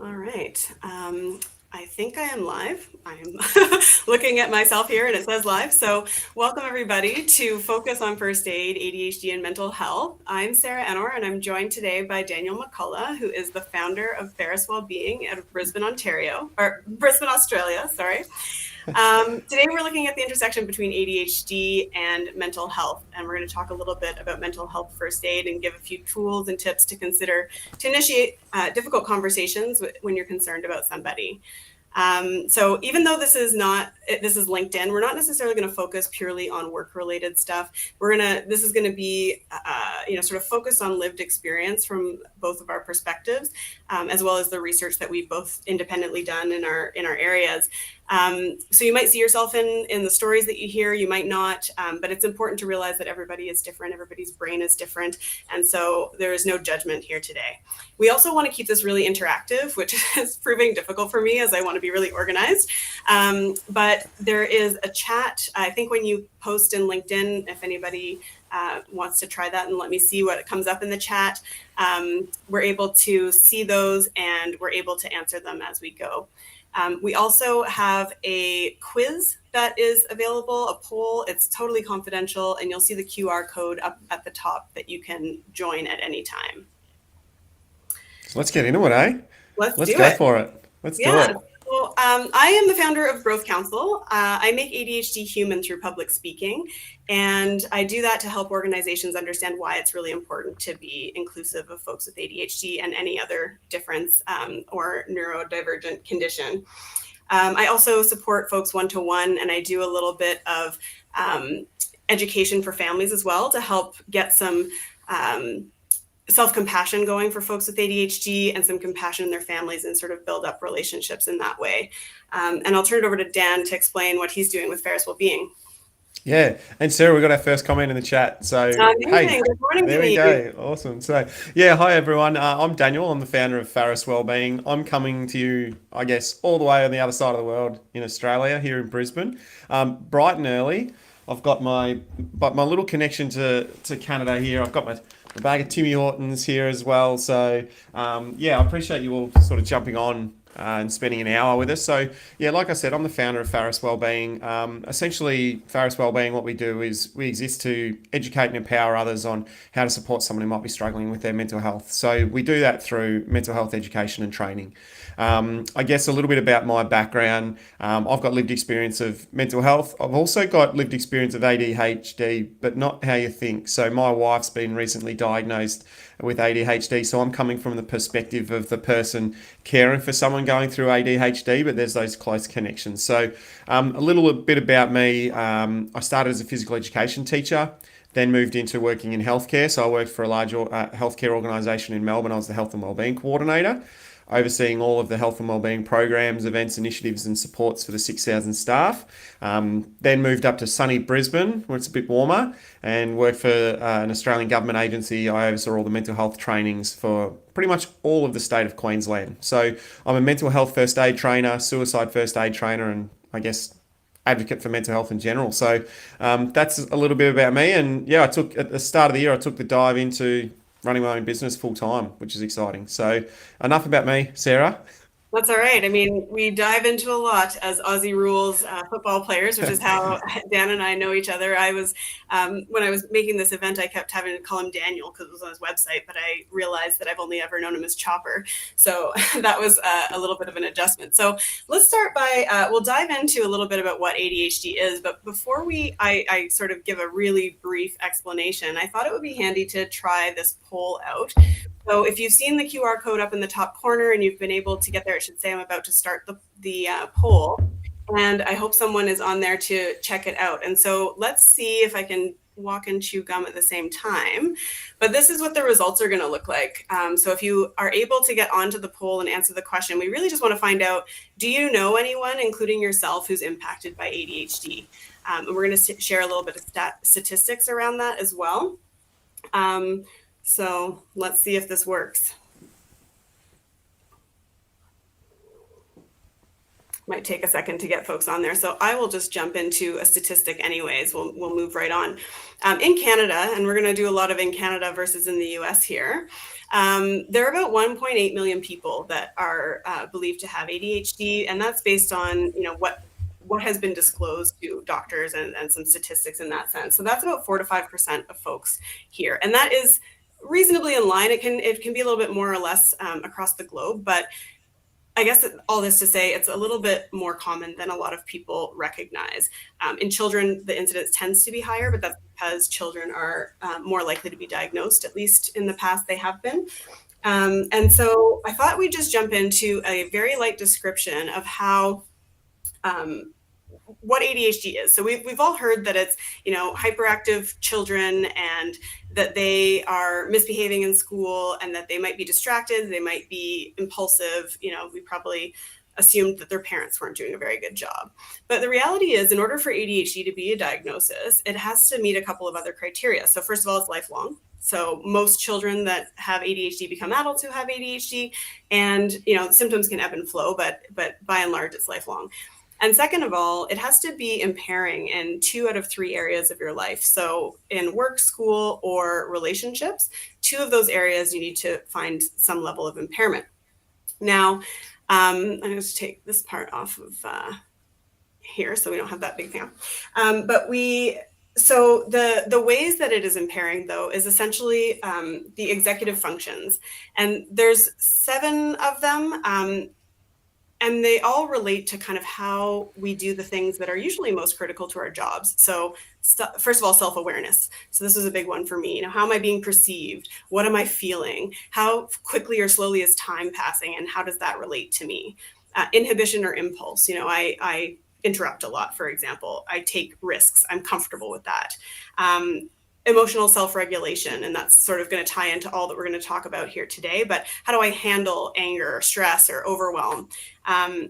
All right. I think I am live. I'm looking at myself here and it says live. So welcome everybody to Focus on First Aid, ADHD and Mental Health. I'm Sarah Enor and I'm joined today by Daniel McCullough, who is the founder of Pharus Wellbeing out of Brisbane, Australia, sorry. Today we're looking at the intersection between ADHD and mental health, and we're going to talk a little bit about mental health first aid and give a few tools and tips to consider to initiate difficult conversations when you're concerned about somebody. So even though this is LinkedIn, we're not necessarily going to focus purely on work-related stuff. This is going to be, sort of focused on lived experience from both of our perspectives, as well as the research that we've both independently done in our areas. So you might see yourself in the stories that you hear, you might not, but it's important to realize that everybody is different, everybody's brain is different, and so there is no judgment here today. We also want to keep this really interactive, which is proving difficult for me as I want to be really organized. But there is a chat. I think when you post in LinkedIn, if anybody wants to try that and let me see what comes up in the chat, we're able to see those and we're able to answer them as we go. We also have a quiz that is available, a poll. It's totally confidential, and you'll see the QR code up at the top that you can join at any time. So let's get into it, eh? Let's Let's do go it. for it. Let's do Yeah. it. Well, I am the founder of Growth Council. I make ADHD human through public speaking, and I do that to help organizations understand why it's really important to be inclusive of folks with ADHD and any other difference or neurodivergent condition. I also support folks one-to-one, and I do a little bit of education for families as well to help get some self-compassion going for folks with ADHD and some compassion in their families and sort of build up relationships in that way. And I'll turn it over to Dan to explain what he's doing with Pharus Wellbeing. Yeah. And Sarah, we got our first comment in the chat. So, hey, Amazing. Good morning there to we you. go. Awesome. So, yeah, hi, everyone. I'm Daniel. I'm the founder of Pharus Wellbeing. I'm coming to you, I guess, all the way on the other side of the world in Australia, here in Brisbane. Bright and early. I've got my little connection to Canada here. I've got my bag of Timmy Hortons here as well. So, yeah, I appreciate you all sort of jumping on and spending an hour with us. So, yeah, like I said, I'm the founder of Pharus Wellbeing. Essentially, Pharus Wellbeing, what we do is we exist to educate and empower others on how to support someone who might be struggling with their mental health. So, we do that through mental health education and training. I guess a little bit about my background. I've got lived experience of mental health. I've also got lived experience of ADHD, but not how you think. So my wife's been recently diagnosed with ADHD. So I'm coming from the perspective of the person caring for someone going through ADHD, but there's those close connections. So a little bit about me. I started as a physical education teacher, then moved into working in healthcare. So I worked for a large healthcare organisation in Melbourne. I was the health and wellbeing coordinator, overseeing all of the health and wellbeing programs, events, initiatives and supports for the 6,000 staff. Then moved up to sunny Brisbane, where it's a bit warmer, and worked for an Australian government agency. I oversaw all the mental health trainings for pretty much all of the state of Queensland. So I'm a mental health first aid trainer, suicide first aid trainer, and I guess advocate for mental health in general. So that's a little bit about me. And yeah, at the start of the year, I took the dive into running my own business full time, which is exciting. So enough about me, Sarah. That's all right. I mean, we dive into a lot as Aussie rules football players, which is how Dan and I know each other. When I was making this event, I kept having to call him Daniel because it was on his website, but I realized that I've only ever known him as Chopper. So that was a little bit of an adjustment. So let's start by, we'll dive into a little bit about what ADHD is, but before I sort of give a really brief explanation, I thought it would be handy to try this poll out. So if you've seen the QR code up in the top corner and you've been able to get there, it should say I'm about to start the poll. And I hope someone is on there to check it out. And so let's see if I can walk and chew gum at the same time. But this is what the results are going to look like. So if you are able to get onto the poll and answer the question, we really just want to find out, do you know anyone, including yourself, who's impacted by ADHD? And we're going to share a little bit of statistics around that as well. So let's see if this works. Might take a second to get folks on there. So I will just jump into a statistic anyways. We'll move right on. In Canada, and we're going to do a lot of in Canada versus in the US here, there are about 1.8 million people that are believed to have ADHD, and that's based on what has been disclosed to doctors and some statistics in that sense. So that's about 4 to 5% of folks here, and that is reasonably in line. It can be a little bit more or less across the globe, but I guess all this to say it's a little bit more common than a lot of people recognize. In children, the incidence tends to be higher, but that's because children are more likely to be diagnosed, at least in the past they have been. And so I thought we'd just jump into a very light description of how what ADHD is. So we've all heard that it's, hyperactive children and that they are misbehaving in school and that they might be distracted, they might be impulsive. We probably assumed that their parents weren't doing a very good job. But the reality is, in order for ADHD to be a diagnosis, it has to meet a couple of other criteria. So first of all, it's lifelong. So most children that have ADHD become adults who have ADHD, and symptoms can ebb and flow, but by and large, it's lifelong. And second of all, it has to be impairing in 2 out of 3 areas of your life. So in work, school, or relationships, 2 of those areas you need to find some level of impairment. Now, I'm going to take this part off of here so we don't have that big thing. So the ways that it is impairing, though, is essentially the executive functions. And there's 7 of them. And they all relate to kind of how we do the things that are usually most critical to our jobs. So first of all, self-awareness. So this was a big one for me. How am I being perceived? What am I feeling? How quickly or slowly is time passing? And how does that relate to me? Inhibition or impulse. I interrupt a lot, for example. I take risks. I'm comfortable with that. Emotional self-regulation, and that's sort of going to tie into all that we're going to talk about here today. But how do I handle anger, stress, or overwhelm?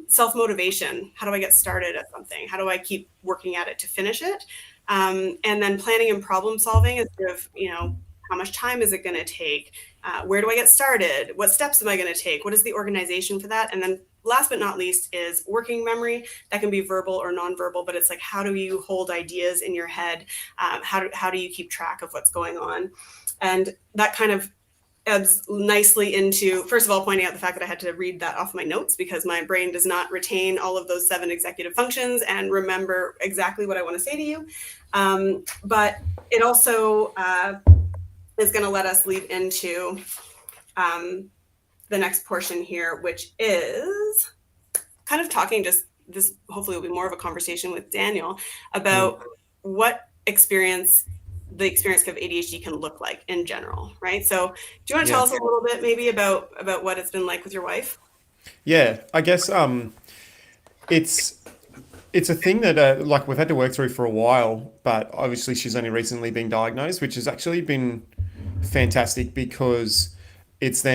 Self-motivation. How do I get started at something? How do I keep working at it to finish it? And then planning and problem solving is sort of, how much time is it going to take? Where do I get started? What steps am I going to take? What is the organization for that? And then last but not least is working memory. That can be verbal or nonverbal, but it's like, how do you hold ideas in your head? How do you keep track of what's going on? And that kind of ebbs nicely into, first of all, pointing out the fact that I had to read that off my notes because my brain does not retain all of those 7 executive functions and remember exactly what I want to say to you. But it also is going to let us lead into the next portion here, which is kind of talking this hopefully will be more of a conversation with Daniel about what the experience of ADHD can look like in general, right? So do you want to tell us a little bit maybe about what it's been like with your wife? Yeah, I guess it's a thing that like we've had to work through for a while, but obviously she's only recently been diagnosed, which has actually been fantastic because it's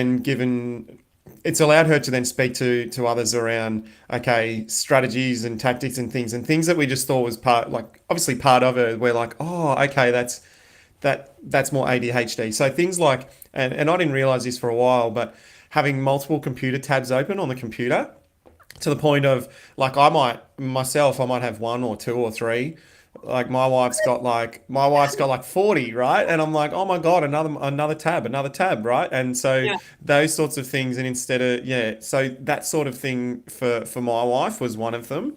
allowed her to then speak to others around, okay, strategies and tactics and things that we just thought was obviously part of it. We're like, oh, okay, that's more ADHD. So things like, and I didn't realize this for a while, but having multiple computer tabs open on the computer to the point of like, I might have 1 or 2 or 3. Like my wife's got like 40, right? And I'm like, oh my God, another tab, right? And so those sorts of things, and so that sort of thing for my wife was one of them.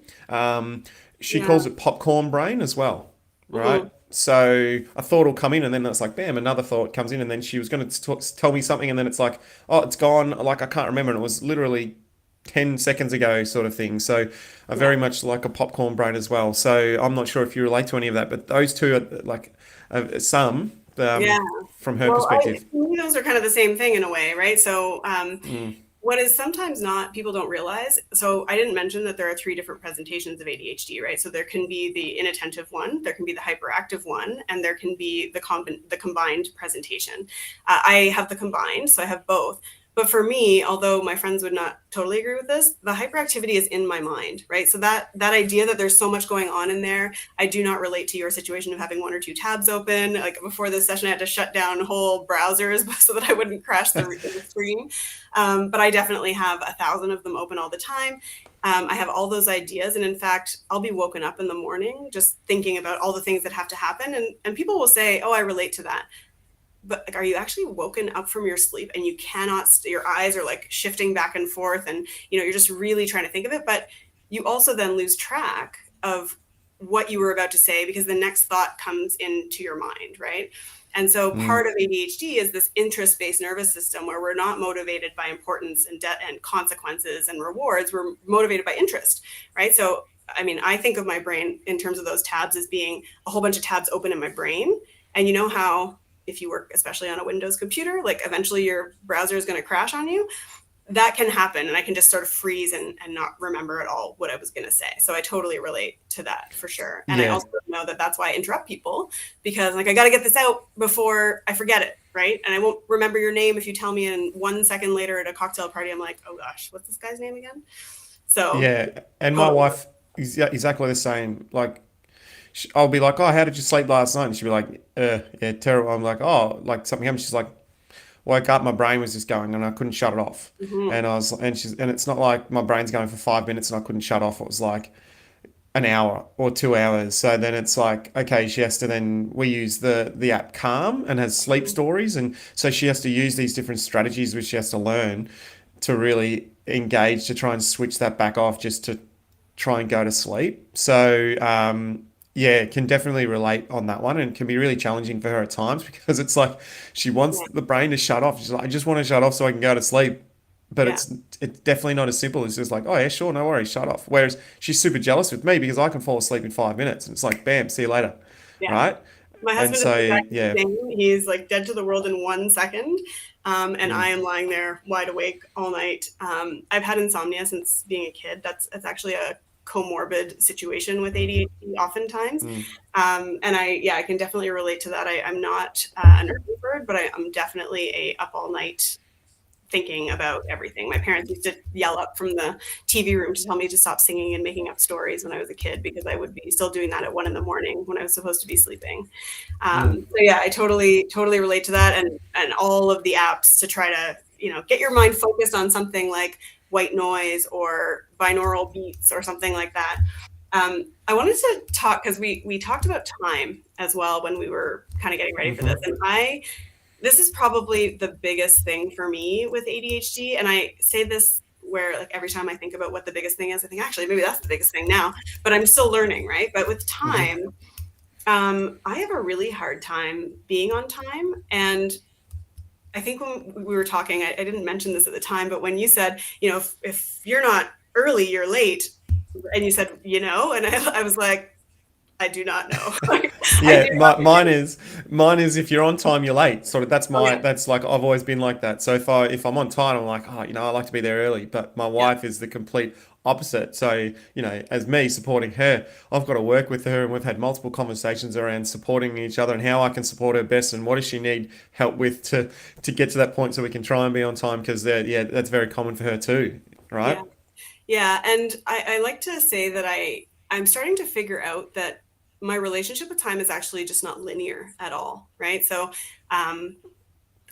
She calls it popcorn brain as well, right? Mm-hmm. So a thought will come in and then it's like, bam, another thought comes in, and then she was going to tell me something and then it's like, oh, it's gone. Like I can't remember. And it was literally 10 seconds ago sort of thing. So I very much like a popcorn brain as well. So I'm not sure if you relate to any of that, but those two are like some from her perspective. To me, those are kind of the same thing in a way, right? So what is sometimes people don't realize. So I didn't mention that there are 3 different presentations of ADHD, right? So there can be the inattentive one, there can be the hyperactive one, and there can be the combined presentation. I have the combined, so I have both. But for me, although my friends would not totally agree with this, the hyperactivity is in my mind, right? So that idea that there's so much going on in there, I do not relate to your situation of having 1 or 2 tabs open. Like before this session, I had to shut down whole browsers so that I wouldn't crash the screen. But I definitely have 1,000 of them open all the time. I have all those ideas. And in fact, I'll be woken up in the morning just thinking about all the things that have to happen. And people will say, oh, I relate to that. But like, are you actually woken up from your sleep and you cannot, your eyes are like shifting back and forth and, you're just really trying to think of it. But you also then lose track of what you were about to say because the next thought comes into your mind, right? And so part of ADHD is this interest-based nervous system where we're not motivated by importance and debt and consequences and rewards. We're motivated by interest, right? So, I mean, I think of my brain in terms of those tabs as being a whole bunch of tabs open in my brain. And you know how if you work especially on a Windows computer, like eventually your browser is going to crash on you. That can happen and I can just sort of freeze and not remember at all what I was going to say. So I totally relate to that for sure. And I also know that that's why I interrupt people because like I got to get this out before I forget it, right? And I won't remember your name if you tell me and 1 second later at a cocktail party I'm like, oh gosh, what's this guy's name again? So Yeah, and my wife is exactly the same. Like, I'll be like, "Oh, how did you sleep last night?" And she'll be like, yeah, terrible." I'm like, "Oh, like something happened." She's like, "Woke up, my brain was just going, and I couldn't shut it off." And I was, and it's not like my brain's going for 5 minutes and I couldn't shut off. It was like an hour or 2 hours. So then it's like, okay, she has to then we use the app Calm and has sleep stories, and so she has to use these different strategies which she has to learn to really engage to try and switch that back off just to try and go to sleep. So yeah, can definitely relate on that one, and it can be really challenging for her at times because it's like she wants yeah, the brain to shut off. She's like, I just want to shut off so I can go to sleep. But yeah, it's definitely not as simple as just like, oh yeah, sure, no worries, shut off. Whereas she's super jealous with me because I can fall asleep in 5 minutes, and it's like, bam, see you later, yeah. right? My And husband is so exactly the yeah, same. He's like dead to the world in 1 second. And I mm, am lying there wide awake all night. I've had insomnia since being a kid. That's actually a comorbid situation with ADHD oftentimes. mm, And I can definitely relate to that. I'm not an early bird, but I'm definitely a up all night thinking about everything. My parents used to yell up from the TV room to tell me to stop singing and making up stories when I was a kid because I would be still doing that at 1 a.m. when I was supposed to be sleeping. mm, So yeah, I totally relate to that, and all of the apps to try to get your mind focused on something like white noise or binaural beats or something like that. I wanted to talk because we talked about time as well when we were kind of getting ready for this, mm-hmm, and this is probably the biggest thing for me with ADHD. And I say this where like every time I think about what the biggest thing is, I think actually maybe that's the biggest thing now, but I'm still learning, right? But with mm-hmm, time, I have a really hard time being on time. And I think when we were talking, I didn't mention this at the time, but when you said, if you're not early, you're late. And you said, and I was like, I do not know. I Yeah, do not mine is if you're on time, you're late. Sort of okay. that's like I've always been like that. So if I'm on time, I'm like, oh, I like to be there early. But my Yeah. wife is the complete opposite. So, as me supporting her, I've got to work with her, and we've had multiple conversations around supporting each other and how I can support her best and what does she need help with to get to that point so we can try and be on time because yeah, that's very common for her too, right? Yeah. Yeah, and I like to say that I'm starting to figure out that my relationship with time is actually just not linear at all, right? So um,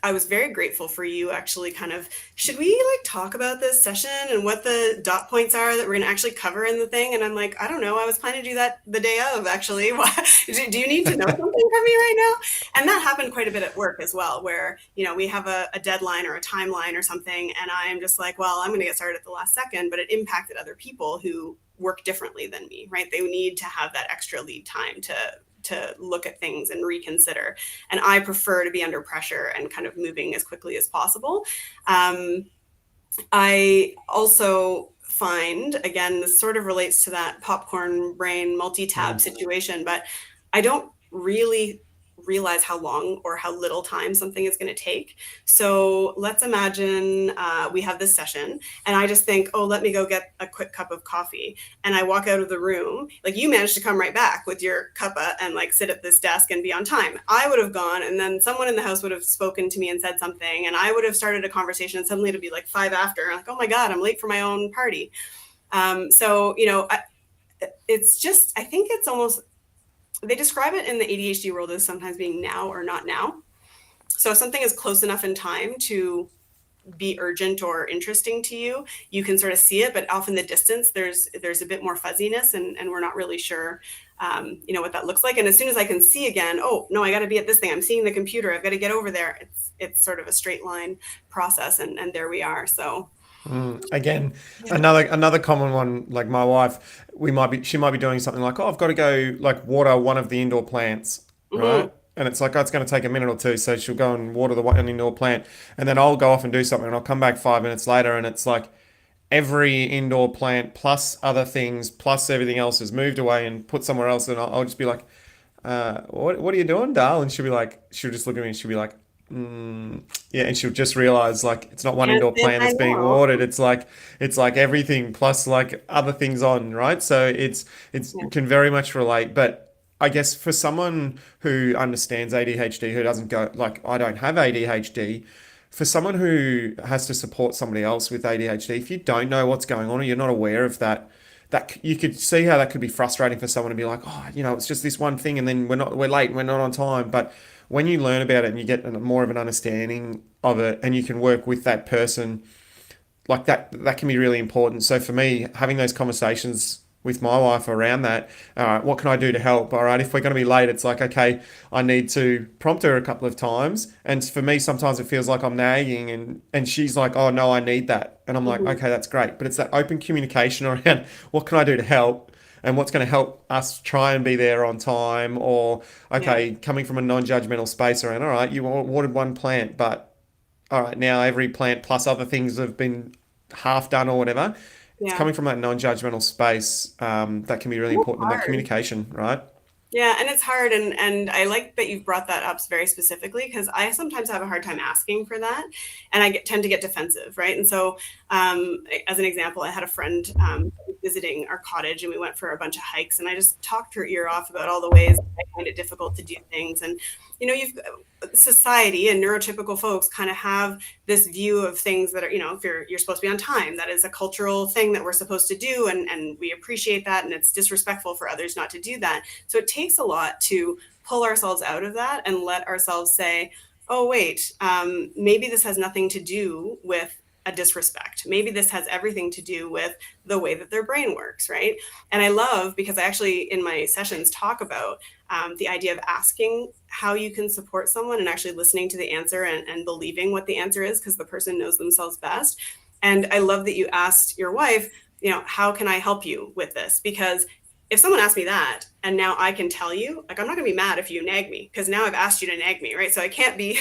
I was very grateful for you actually kind of, should we like talk about this session and what the dot points are that we're going to actually cover in the thing? And I'm like, I don't know. I was planning to do that the day of actually. Why, do you need to know something from me right now? And that happened quite a bit at work as well, where, we have a deadline or a timeline or something. And I'm just like, well, I'm going to get started at the last second, but it impacted other people who work differently than me, right? They need to have that extra lead time to look at things and reconsider. And I prefer to be under pressure and kind of moving as quickly as possible. I also find, again, this sort of relates to that popcorn brain multi-tab Mm, situation, but I don't really realize how long or how little time something is going to take. So let's imagine we have this session and I just think, oh, let me go get a quick cup of coffee. And I walk out of the room, like you managed to come right back with your cuppa and like sit at this desk and be on time. I would have gone and then someone in the house would have spoken to me and said something and I would have started a conversation and suddenly it'd be like 5 after, like, oh my God, I'm late for my own party. So, it's just, I think it's almost, they describe it in the ADHD world as sometimes being now or not now. So if something is close enough in time to be urgent or interesting to you, you can sort of see it, but off in the distance, there's a bit more fuzziness and we're not really sure, what that looks like. And as soon as I can see again, oh no, I got to be at this thing. I'm seeing the computer. I've got to get over there. It's sort of a straight line process. And there we are. So Again, yeah. another common one, like my wife, she might be doing something like, oh, I've got to go like water one of the indoor plants, Mm-hmm. right? And it's like, oh, it's going to take a minute or two, so she'll go and water an indoor plant, and then I'll go off and do something, and I'll come back 5 minutes later, and it's like every indoor plant plus other things plus everything else is moved away and put somewhere else, and I'll just be like, what are you doing, Dal? And she'll just look at me and she'll be like, yeah, and she'll just realize like it's not one Can't indoor say plant I that's being know. watered. It's like everything plus like other things on, right? So it's Yeah. can very much relate. But I guess for someone who understands ADHD, who doesn't go like I don't have ADHD, for someone who has to support somebody else with ADHD, if you don't know what's going on or you're not aware of that, that you could see how that could be frustrating for someone to be like, oh, it's just this one thing, and then we're late, we're not on time. But when you learn about it and you get more of an understanding of it, and you can work with that person, like that can be really important. So for me, having those conversations with my wife around that, all right, what can I do to help? All right, if we're going to be late, it's like, okay, I need to prompt her a couple of times. And for me, sometimes it feels like I'm nagging, and she's like, oh no, I need that. And I'm like, Mhm. okay, that's great. But it's that open communication around what can I do to help? And what's going to help us try and be there on time, or Yeah. okay, coming from a non-judgmental space around, all right, you watered one plant, but all right, now every plant plus other things have been half done or whatever. It's Yeah. coming from that non-judgmental space, that can be really And it's important in that hard. communication, right? Yeah, and it's hard, and I like that you've brought that up very specifically because I sometimes have a hard time asking for that, and tend to get defensive, right? And so, as an example, I had a friend visiting our cottage, and we went for a bunch of hikes, and I just talked her ear off about all the ways I find it difficult to do things, and you've society and neurotypical folks kind of have this view of things that are, if you're supposed to be on time, that is a cultural thing that we're supposed to do, and we appreciate that, and it's disrespectful for others not to do that. So it takes a lot to pull ourselves out of that and let ourselves say, oh, wait, maybe this has nothing to do with a disrespect. Maybe this has everything to do with the way that their brain works, right? And I love, because I actually in my sessions talk about the idea of asking how you can support someone and actually listening to the answer and believing what the answer is because the person knows themselves best. And I love that you asked your wife, how can I help you with this? Because if someone asked me that and now I can tell you, like, I'm not going to be mad if you nag me because now I've asked you to nag me, right? So I can't be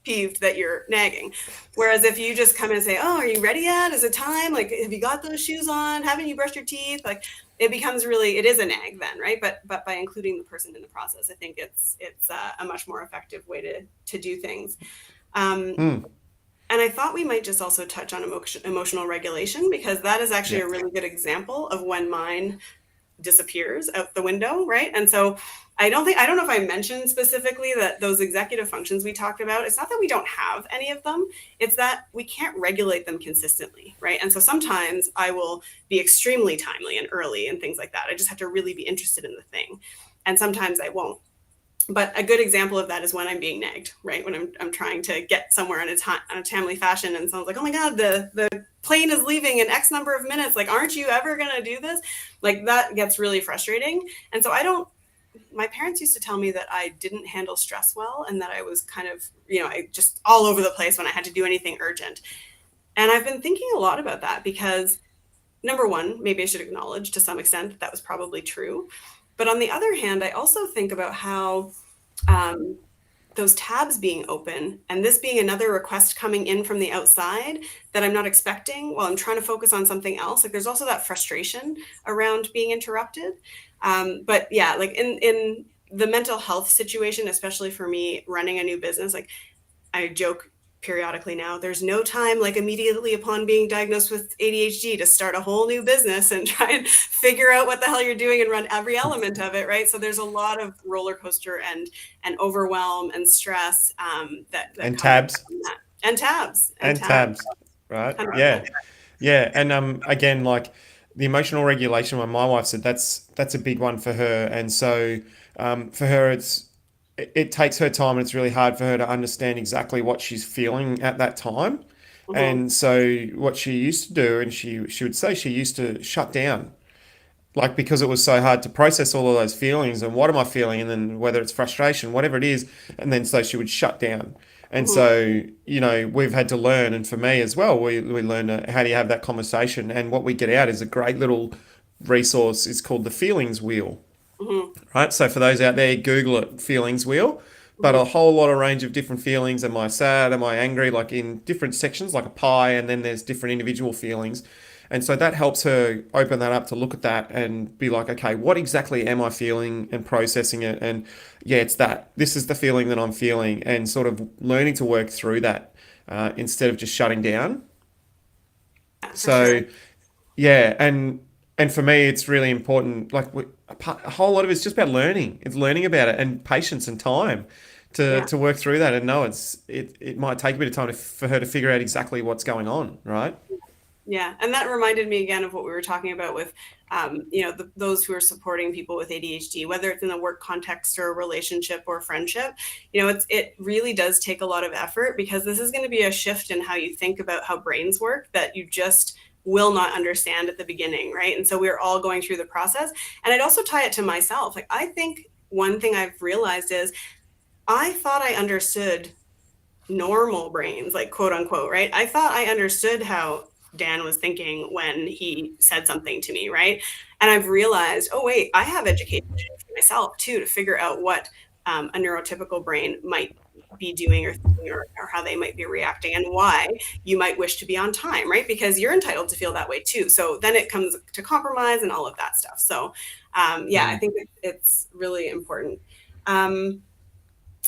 peeved that you're nagging. Whereas if you just come in and say, oh, are you ready yet? Is it time? Like, have you got those shoes on? Haven't you brushed your teeth? Like, it becomes it is a nag then, right? But by including the person in the process, I think it's a much more effective way to do things. Um, Mm, and I thought we might just also touch on emotional regulation because that is actually yeah. a really good example of when mine disappears out the window, right? And so I don't know if I mentioned specifically that those executive functions we talked about, it's not that we don't have any of them, it's that we can't regulate them consistently, right? And so sometimes I will be extremely timely and early and things like that. I just have to really be interested in the thing. And sometimes I won't. But a good example of that is when I'm being nagged, right? When I'm trying to get somewhere in a timely fashion, and someone's like, "Oh my God, the plane is leaving in X number of minutes. Like, aren't you ever gonna do this?" Like that gets really frustrating. And so I don't. My parents used to tell me that I didn't handle stress well, and that I was kind of, I just all over the place when I had to do anything urgent. And I've been thinking a lot about that because number one, maybe I should acknowledge to some extent that was probably true. But on the other hand, I also think about how um, those tabs being open and this being another request coming in from the outside that I'm not expecting while I'm trying to focus on something else. Like there's also that frustration around being interrupted. But yeah, like in the mental health situation, especially for me running a new business, like I joke periodically now, there's no time like immediately upon being diagnosed with ADHD to start a whole new business and try and figure out what the hell you're doing and run every element of it, right? So there's a lot of roller coaster and overwhelm and stress that And comes tabs. from that. And tabs. And And tabs. tabs, right? 100%. Yeah. Yeah. And again, like the emotional regulation one, my wife said that's a big one for her. And so for her, it takes her time, and it's really hard for her to understand exactly what she's feeling at that time. Mm-hmm. And so what she used to do, and she would say she used to shut down, like because it was so hard to process all of those feelings and what am I feeling, and then whether it's frustration, whatever it is, and then so she would shut down. And Mm-hmm. so, we've had to learn, and for me as well, we learn how do you have that conversation. And what we get out is a great little resource. It's called the feelings wheel, Mm-hmm. right? So for those out there, Google it, feelings wheel. But a Mm-hmm. whole lot of range of different feelings. Am I sad? Am I angry? Like in different sections, like a pie, and then there's different individual feelings. And so that helps her open that up to look at that and be like, okay, what exactly am I feeling, and processing it? And yeah, it's that. This is the feeling that I'm feeling, and sort of learning to work through that instead of just shutting down. Yeah, for So sure. yeah, and for me, it's really important. Like a whole lot of it's just about learning. It's learning about it and patience and time to Yeah. to work through that. And know it might take a bit of time for her to figure out exactly what's going on, right? Yeah, and that reminded me again of what we were talking about with, those who are supporting people with ADHD, whether it's in a work context or a relationship or friendship. It really does take a lot of effort, because this is going to be a shift in how you think about how brains work that you just will not understand at the beginning, right? And so we're all going through the process. And I'd also tie it to myself. Like, I think one thing I've realized is I thought I understood normal brains, like quote unquote, right? I thought I understood how Dan was thinking when he said something to me, right? And I've realized, oh, wait, I have education for myself too to figure out what a neurotypical brain might be doing or thinking, or how they might be reacting, and why you might wish to be on time, right? Because you're entitled to feel that way too. So then it comes to compromise and all of that stuff. So, yeah, I Mm. think it's really important. Um,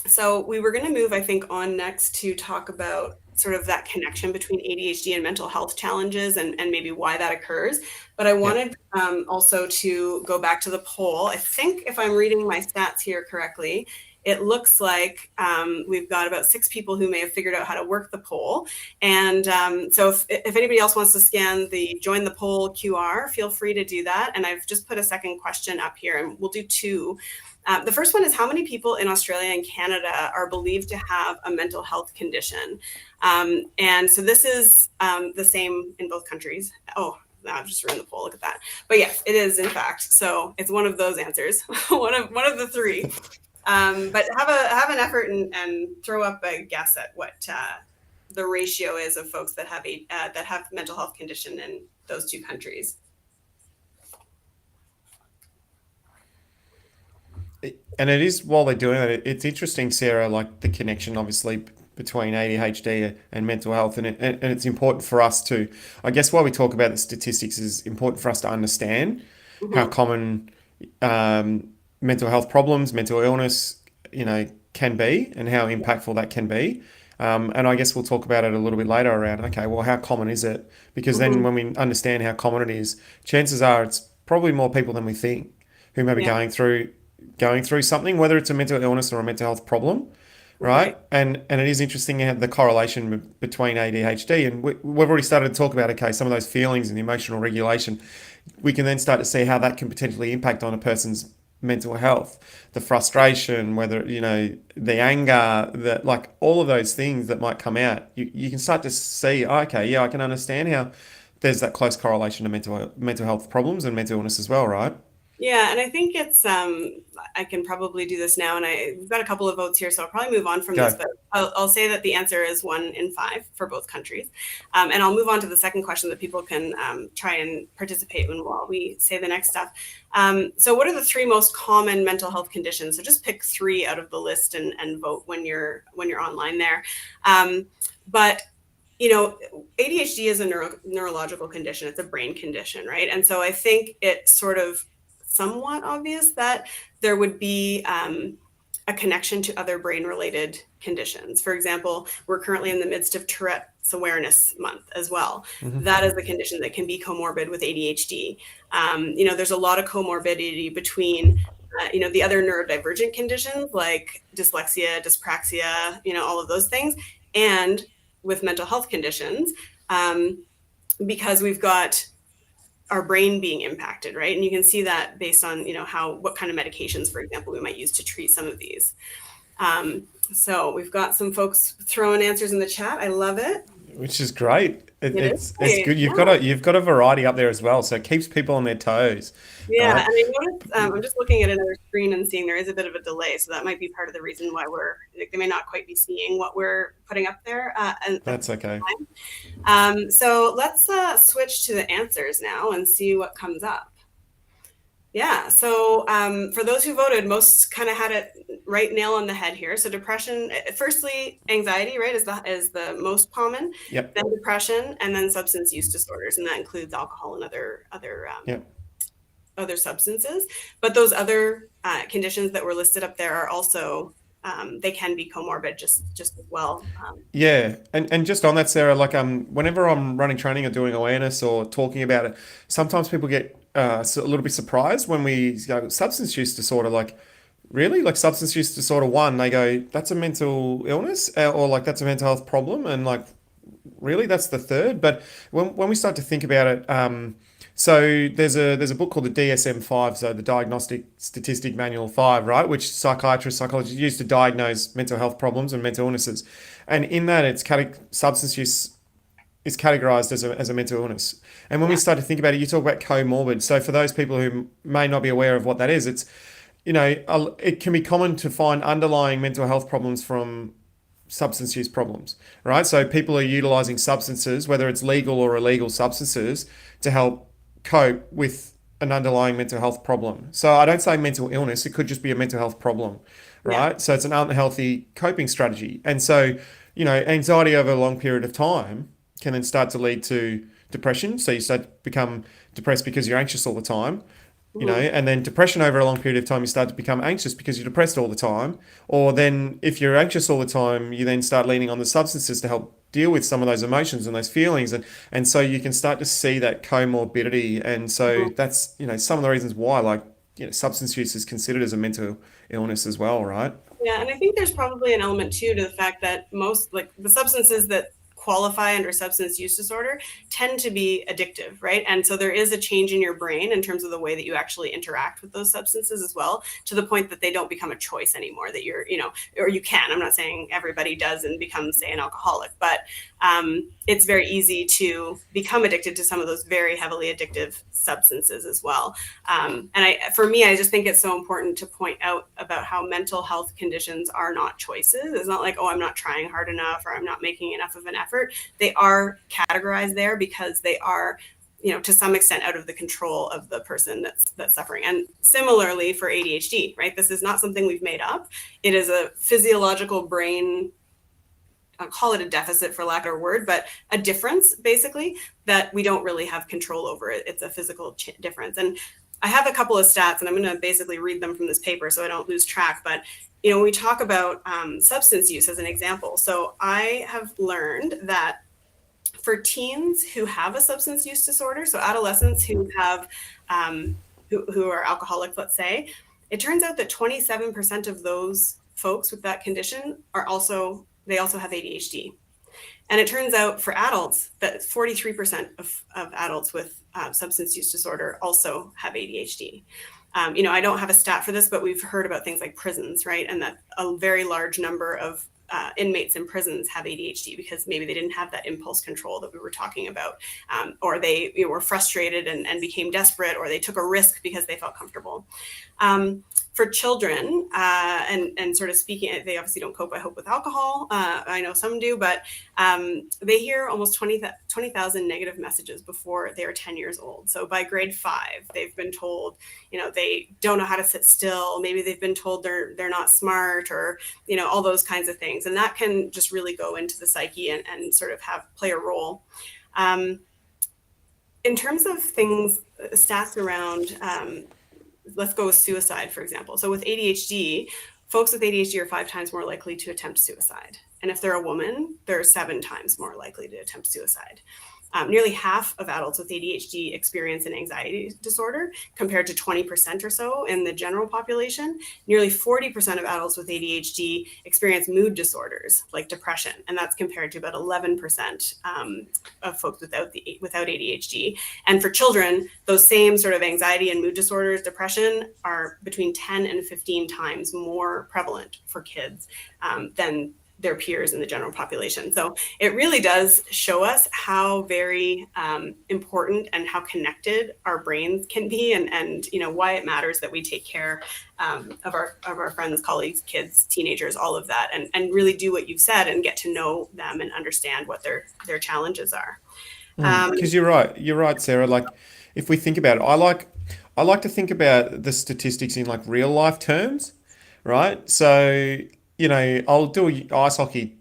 so we were going to move, I think, on next to talk about sort of that connection between ADHD and mental health challenges, and maybe why that occurs. But I Yeah. wanted also to go back to the poll. I think if I'm reading my stats here correctly, it looks like we've got about 6 people who may have figured out how to work the poll. And so if anybody else wants to scan the join the poll QR, feel free to do that. And I've just put a second question up here, and we'll do 2. The first one is, how many people in Australia and Canada are believed to have a mental health condition? And so this is the same in both countries. Oh, I've just ruined the poll. Look at that. But yes, it is in fact. So it's one of those answers, one of the 3. But have an effort and throw up a guess at what the ratio is of folks that have mental health condition in those 2 countries. And it is, while they're doing it, it's interesting, Sarah, like the connection obviously between ADHD and mental health, and it's important for us to, I guess, while we talk about the statistics, is important for us to understand how Mm-hmm. common mental health problems, mental illness, can be, and how impactful that can be. And I guess we'll talk about it a little bit later around, okay, well, how common is it? Because then Mm-hmm. when we understand how common it is, chances are it's probably more people than we think who may be Yeah. going through something, whether it's a mental illness or a mental health problem, right? Right. And it is interesting how the correlation between ADHD, and we've already started to talk about, okay, some of those feelings and the emotional regulation. We can then start to see how that can potentially impact on a person's mental health, the frustration, whether the anger, that, like, all of those things that might come out. You can start to see, oh, okay, yeah, I can understand how there's that close correlation to mental health problems and mental illness as well, right? Yeah, and I think it's I can probably do this now, and we've got a couple of votes here, so I'll probably move on from this, Go. but I'll say that the answer is 1 in 5 for both countries. And I'll move on to the second question that people can try and participate in while we say the next stuff. So what are the 3 most common mental health conditions? So just pick 3 out of the list and vote when you're online there. But ADHD is a neurological condition. It's a brain condition, right? And so I think it sort of somewhat obvious that there would be a connection to other brain-related conditions. For example, we're currently in the midst of Tourette's Awareness Month as well. That is a condition that can be comorbid with ADHD. There's a lot of comorbidity between the other neurodivergent conditions like dyslexia, dyspraxia, all of those things, and with mental health conditions, because we've got our brain being impacted, right? And you can see that based on, what kind of medications, for example, we might use to treat some of these. So we've got some folks throwing answers in the chat. I love it. Which is great. It's great. good. Yeah. You've got a variety up there as well, so it keeps people on their toes. Yeah, Right? and I noticed, I'm just looking at another screen and seeing there is a bit of a delay, so that might be part of the reason why they may not quite be seeing what we're putting up there. That's okay. So let's switch to the answers now and see what comes up. Yeah, so for those who voted, most kind of had it right nail on the head here. So depression, firstly, anxiety, right, is the most common. Yep. Then depression, and then substance use disorders, and that includes alcohol and other substances. But those other conditions that were listed up there are also they can be comorbid just as well. Yeah, and just on that, Sarah, like whenever I'm running training or doing awareness or talking about it, sometimes people get a little bit surprised when we go substance use disorder. Like, really, like substance use disorder one, they go, that's a mental illness, or like that's a mental health problem, and like, really, that's the third. But when we start to think about it, so there's a book called the DSM-5, so the Diagnostic Statistic Manual 5, right, which psychiatrists, psychologists use to diagnose mental health problems and mental illnesses. And in that, substance use is categorized as a mental illness. And when we start to think about it, you talk about comorbid. So for those people who may not be aware of what that is, it's, it can be common to find underlying mental health problems from substance use problems, right? So people are utilizing substances, whether it's legal or illegal substances, to help cope with an underlying mental health problem. So I don't say mental illness, it could just be a mental health problem, right? So it's an unhealthy coping strategy. And so, anxiety over a long period of time can then start to lead to depression. So you start to become depressed because you're anxious all the time, and then depression over a long period of time, you start to become anxious because you're depressed all the time. Or then if you're anxious all the time, you then start leaning on the substances to help deal with some of those emotions and those feelings. And so you can start to see that comorbidity. And so that's, some of the reasons why, like, substance use is considered as a mental illness as well, right? Yeah, and I think there's probably an element too to the fact that most, like, the substances that qualify under substance use disorder tend to be addictive, right? And so there is a change in your brain in terms of the way that you actually interact with those substances as well, to the point that they don't become a choice anymore, that you're, or you can. I'm not saying everybody does and becomes, say, an alcoholic, but it's very easy to become addicted to some of those very heavily addictive substances as well. For me, I just think it's so important to point out about how mental health conditions are not choices. It's not like, oh, I'm not trying hard enough or I'm not making enough of an effort. They are categorized there because they are, to some extent out of the control of the person that's suffering. And similarly for ADHD, right? This is not something we've made up. It is a physiological brain, I'll call it a deficit for lack of a word, but a difference basically that we don't really have control over it. It's a physical difference. And I have a couple of stats and I'm going to basically read them from this paper so I don't lose track. But, when we talk about substance use as an example, so I have learned that for teens who have a substance use disorder, so adolescents who have, who are alcoholics, let's say, it turns out that 27% of those folks with that condition also have ADHD. And it turns out for adults that 43% of adults with substance use disorder also have ADHD. I don't have a stat for this, but we've heard about things like prisons, right? And that a very large number of inmates in prisons have ADHD because maybe they didn't have that impulse control that we were talking about, or they were frustrated and became desperate, or they took a risk because they felt comfortable. For children, and sort of speaking, they obviously don't cope, I hope, with alcohol. I know some do, but they hear almost 20,000 negative messages before they are 10 years old. So by grade 5, they've been told, they don't know how to sit still. Maybe they've been told they're not smart, or, all those kinds of things. And that can just really go into the psyche and sort of play a role. In terms of things, stats around let's go with suicide, for example. So with ADHD, folks with ADHD are 5 times more likely to attempt suicide. And if they're a woman, they're 7 times more likely to attempt suicide. Nearly half of adults with ADHD experience an anxiety disorder, compared to 20% or so in the general population. Nearly 40% of adults with ADHD experience mood disorders like depression, and that's compared to about 11% of folks without ADHD. And for children, those same sort of anxiety and mood disorders, depression, are between 10 and 15 times more prevalent for kids than their peers in the general population. So it really does show us how very important and how connected our brains can be, and why it matters that we take care of our friends, colleagues, kids, teenagers, all of that, and really do what you've said and get to know them and understand what their challenges are. Because you're right, Sarah. Like, if we think about it, I like to think about the statistics in like real life terms, right? So, I'll do a ice hockey,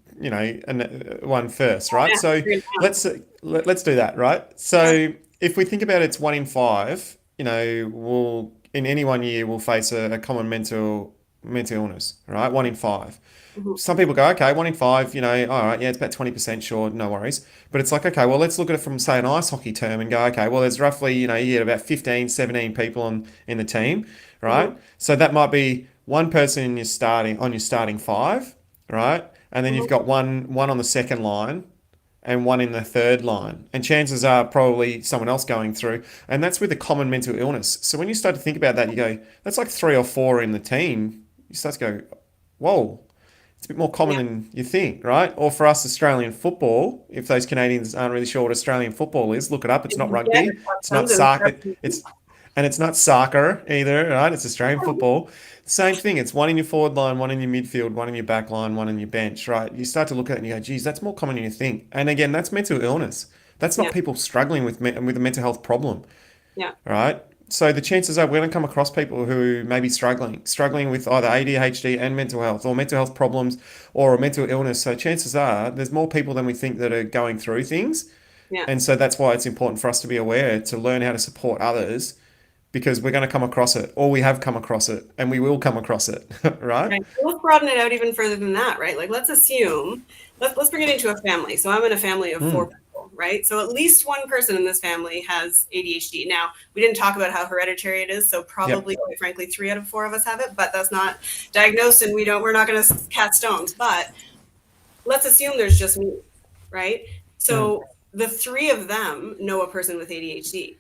one first, right? Yeah, So let's do that, right? So if we think about it's 1 in 5, we'll in any one year we'll face a common mental illness, right? 1 in 5. Mhm. Some people go, okay, 1 in 5, all right, yeah, it's about 20%, sure, no worries. But it's like, okay, well, let's look at it from, say, an ice hockey term and go, okay, well, there's roughly, you get about 15, 17 people in the team, right? So that might be one person in your starting 5, right? And then you've got one on the second line and one in the third line. And chances are probably someone else going through. And that's with a common mental illness. So when you start to think about that, you go, that's like 3 or 4 in the team. You start to go, whoa, it's a bit more common than you think, right? Or for us, Australian football, if those Canadians aren't really sure what Australian football is, look it up. It's not rugby. It's not soccer. It's not soccer either, right? It's Australian football. Same thing. It's one in your forward line, one in your midfield, one in your back line, one in your bench, right? You start to look at it and you go, geez, that's more common than you think. And again, that's mental illness. That's not Yeah. people struggling with a mental health problem, Yeah. right? So the chances are we're going to come across people who may be struggling with either ADHD and mental health, or mental health problems, or a mental illness. So chances are there's more people than we think that are going through things. Yeah. And so that's why it's important for us to be aware, to learn how to support others, because we're going to come across it, or we have come across it, and we will come across it, right? Right. So let's broaden it out even further than that, right? Like, let's assume, let's bring it into a family. So I'm in a family of 4 people, right? So at least one person in this family has ADHD. Now, we didn't talk about how hereditary it is, so probably, quite frankly, 3 out of 4 of us have it, but that's not diagnosed, and we're not going to cast stones. But let's assume there's just me, right? So the 3 of them know a person with ADHD.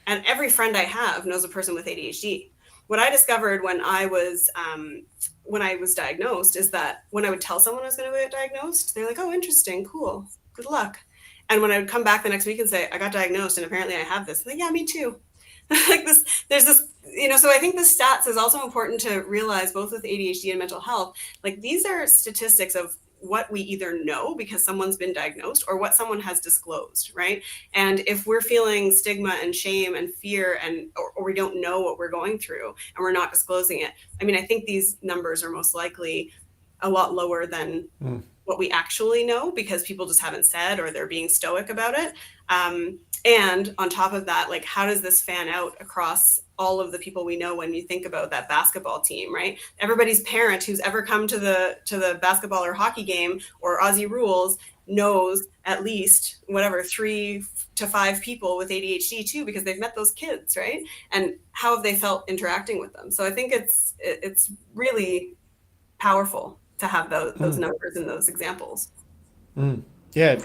And every friend I have knows a person with ADHD. What I discovered when I was diagnosed is that when I would tell someone I was going to get diagnosed, they're like, "Oh, interesting, cool, good luck." And when I would come back the next week and say, "I got diagnosed and apparently I have this," I'm like, "Yeah, me too." Like this, there's this, so I think the stats is also important to realize, both with ADHD and mental health. Like, these are statistics of what we either know because someone's been diagnosed, or what someone has disclosed, right? And if we're feeling stigma and shame and fear, or we don't know what we're going through and we're not disclosing it, I think these numbers are most likely a lot lower than what we actually know, because people just haven't said, or they're being stoic about it. And on top of that, like, how does this fan out across all of the people we know? When you think about that basketball team, right? Everybody's parent who's ever come to the basketball or hockey game or Aussie Rules knows at least 3 to 5 people with ADHD too, because they've met those kids, right? And how have they felt interacting with them? So I think it's really powerful to have those numbers and those examples. Yeah,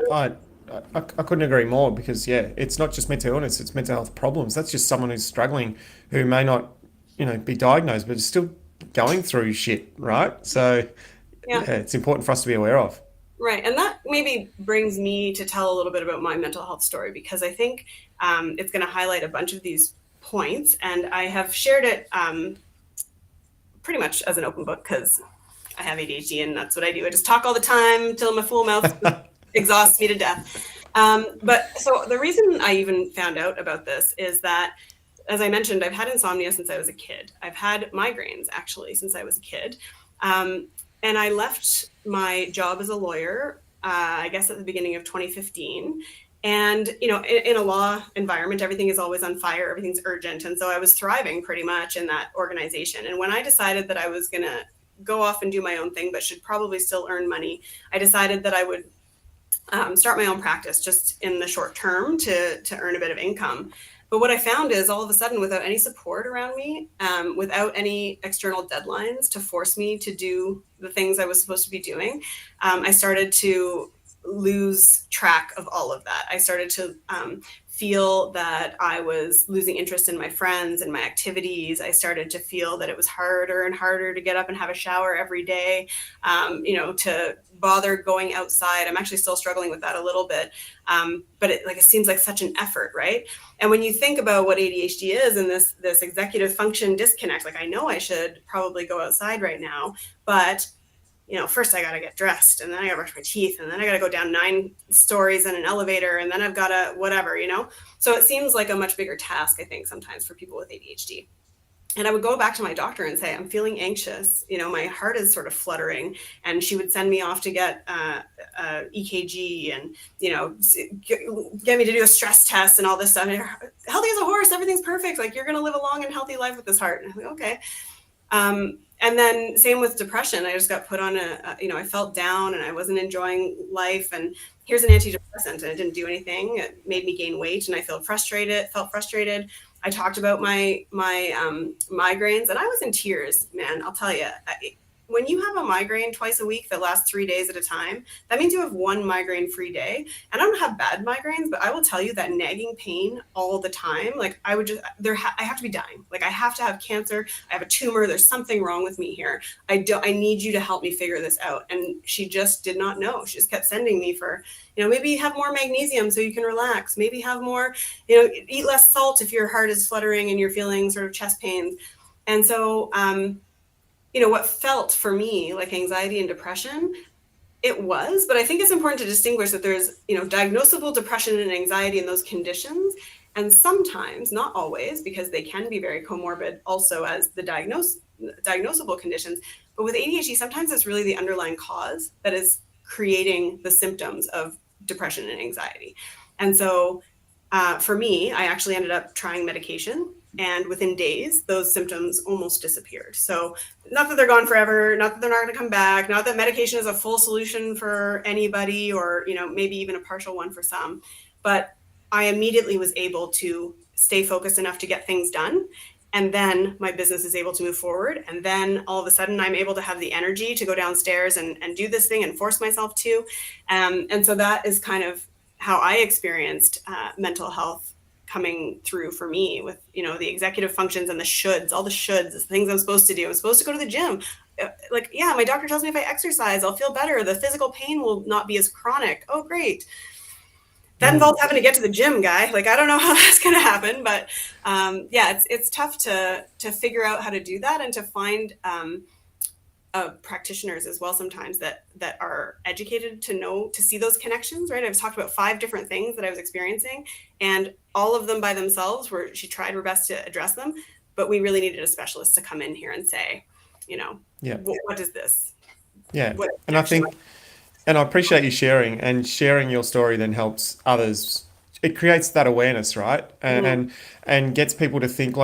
I couldn't agree more, because it's not just mental illness, it's mental health problems. That's just someone who's struggling, who may not, be diagnosed, but is still going through shit, right? So Yeah. it's important for us to be aware of. Right. And that maybe brings me to tell a little bit about my mental health story, because I think it's going to highlight a bunch of these points. And I have shared it pretty much as an open book, because I have ADHD and that's what I do. I just talk all the time till my full mouth exhausts me to death. But so the reason I even found out about this is that, as I mentioned, I've had insomnia since I was a kid. I've had migraines actually since I was a kid. And I left my job as a lawyer, I guess at the beginning of 2015. And, in a law environment, everything is always on fire, everything's urgent. And so I was thriving pretty much in that organization. And when I decided that I was going to go off and do my own thing, but should probably still earn money, I decided that I would start my own practice just in the short term to earn a bit of income. But what I found is all of a sudden, without any support around me, without any external deadlines to force me to do the things I was supposed to be doing, I started to lose track of all of that. I started to feel that I was losing interest in my friends and my activities. I started to feel that it was harder and harder to get up and have a shower every day, to bother going outside. I'm actually still struggling with that a little bit, but it seems like such an effort, right? And when you think about what ADHD is and this executive function disconnect, I know I should probably go outside right now, but first I got to get dressed, and then I got to brush my teeth, and then I got to go down 9 stories in an elevator, and then I've got to whatever. So it seems like a much bigger task, I think, sometimes for people with ADHD. And I would go back to my doctor and say, I'm feeling anxious. My heart is sort of fluttering. And she would send me off to get EKG and, get me to do a stress test and all this stuff. And healthy as a horse, everything's perfect. You're going to live a long and healthy life with this heart. And I'm like, okay. And then same with depression. I just got put on I felt down and I wasn't enjoying life. And here's an antidepressant, and it didn't do anything. It made me gain weight, and I felt frustrated. I talked about my migraines, and I was in tears, man. I'll tell you, when you have a migraine twice a week that lasts 3 days at a time, that means you have 1 migraine-free day. And I don't have bad migraines, but I will tell you that nagging pain all the time, I have to be dying. I have to have cancer. I have a tumor. There's something wrong with me here. I need you to help me figure this out. And she just did not know. She just kept sending me for, maybe have more magnesium so you can relax. Maybe have more, eat less salt if your heart is fluttering and you're feeling sort of chest pains. And so, what felt for me like anxiety and depression, it was, but I think it's important to distinguish that there's, diagnosable depression and anxiety in those conditions. And sometimes, not always, because they can be very comorbid also as the diagnosable conditions. But with ADHD, sometimes it's really the underlying cause that is creating the symptoms of depression and anxiety. And so for me, I actually ended up trying medication. And within days, those symptoms almost disappeared. So not that they're gone forever, not that they're not going to come back, not that medication is a full solution for anybody, or, maybe even a partial one for some. But I immediately was able to stay focused enough to get things done. And then my business is able to move forward. And then all of a sudden, I'm able to have the energy to go downstairs and do this thing and force myself to. And so that is kind of how I experienced mental health coming through for me, with the executive functions and the shoulds, all the shoulds, the things I'm supposed to do. I'm supposed to go to the gym. My doctor tells me if I exercise, I'll feel better. The physical pain will not be as chronic. Oh, great. That involves having to get to the gym, guy. I don't know how that's going to happen, but it's tough to figure out how to do that, and to find practitioners as well sometimes that are educated to see those connections, right? I've talked about 5 different things that I was experiencing, and all of them by themselves, where she tried her best to address them, but we really needed a specialist to come in here and say, what is this? Yeah. And I think, and I appreciate you sharing, and sharing your story then helps others. It creates that awareness, right? And gets people to think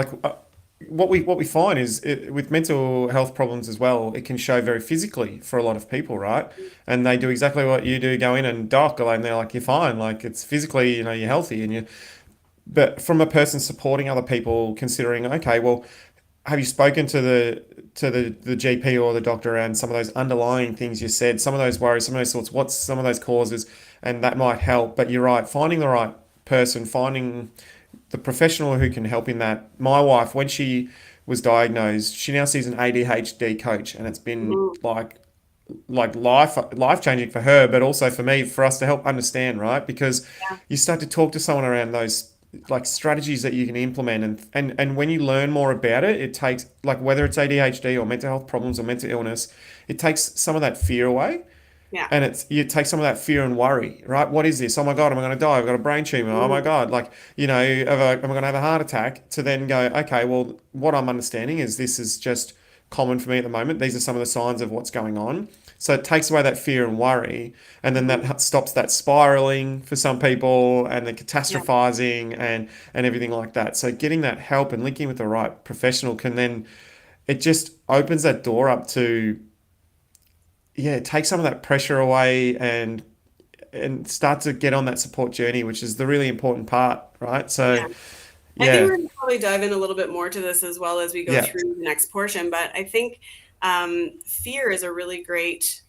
what we find is with mental health problems as well, it can show very physically for a lot of people, right? And they do exactly what you do, go in and doc, and they're like, you're fine, it's physically, you're healthy, and but from a person supporting other people, considering, okay, well, have you spoken to the GP or the doctor around some of those underlying things you said, some of those worries, some of those thoughts, what's some of those causes, and that might help. But you're right, finding the right person, finding the professional who can help in that. My wife, when she was diagnosed, she now sees an ADHD coach, and it's been like life changing for her, but also for me, for us to help understand, right? Because you start to talk to someone around those strategies that you can implement, and when you learn more about it, it takes, whether it's ADHD or mental health problems or mental illness, it takes some of that fear away. Yeah. And you take some of that fear and worry, right? What is this? Oh my God, am I going to die? I've got a brain tumor. Oh my God, am I going to have a heart attack? To then go, okay, well, what I'm understanding is this is just common for me at the moment. These are some of the signs of what's going on. So it takes away that fear and worry, and then that stops that spiraling for some people and the Yeah. catastrophizing and everything like that. So getting that help and linking with the right professional can then it just opens that door up to take some of that pressure away and start to get on that support journey, which is the really important part, right? So Yeah. I think yeah, we're going to probably dive in a little bit more to this as well as we go yeah, through the next portion. But I think fear is a really great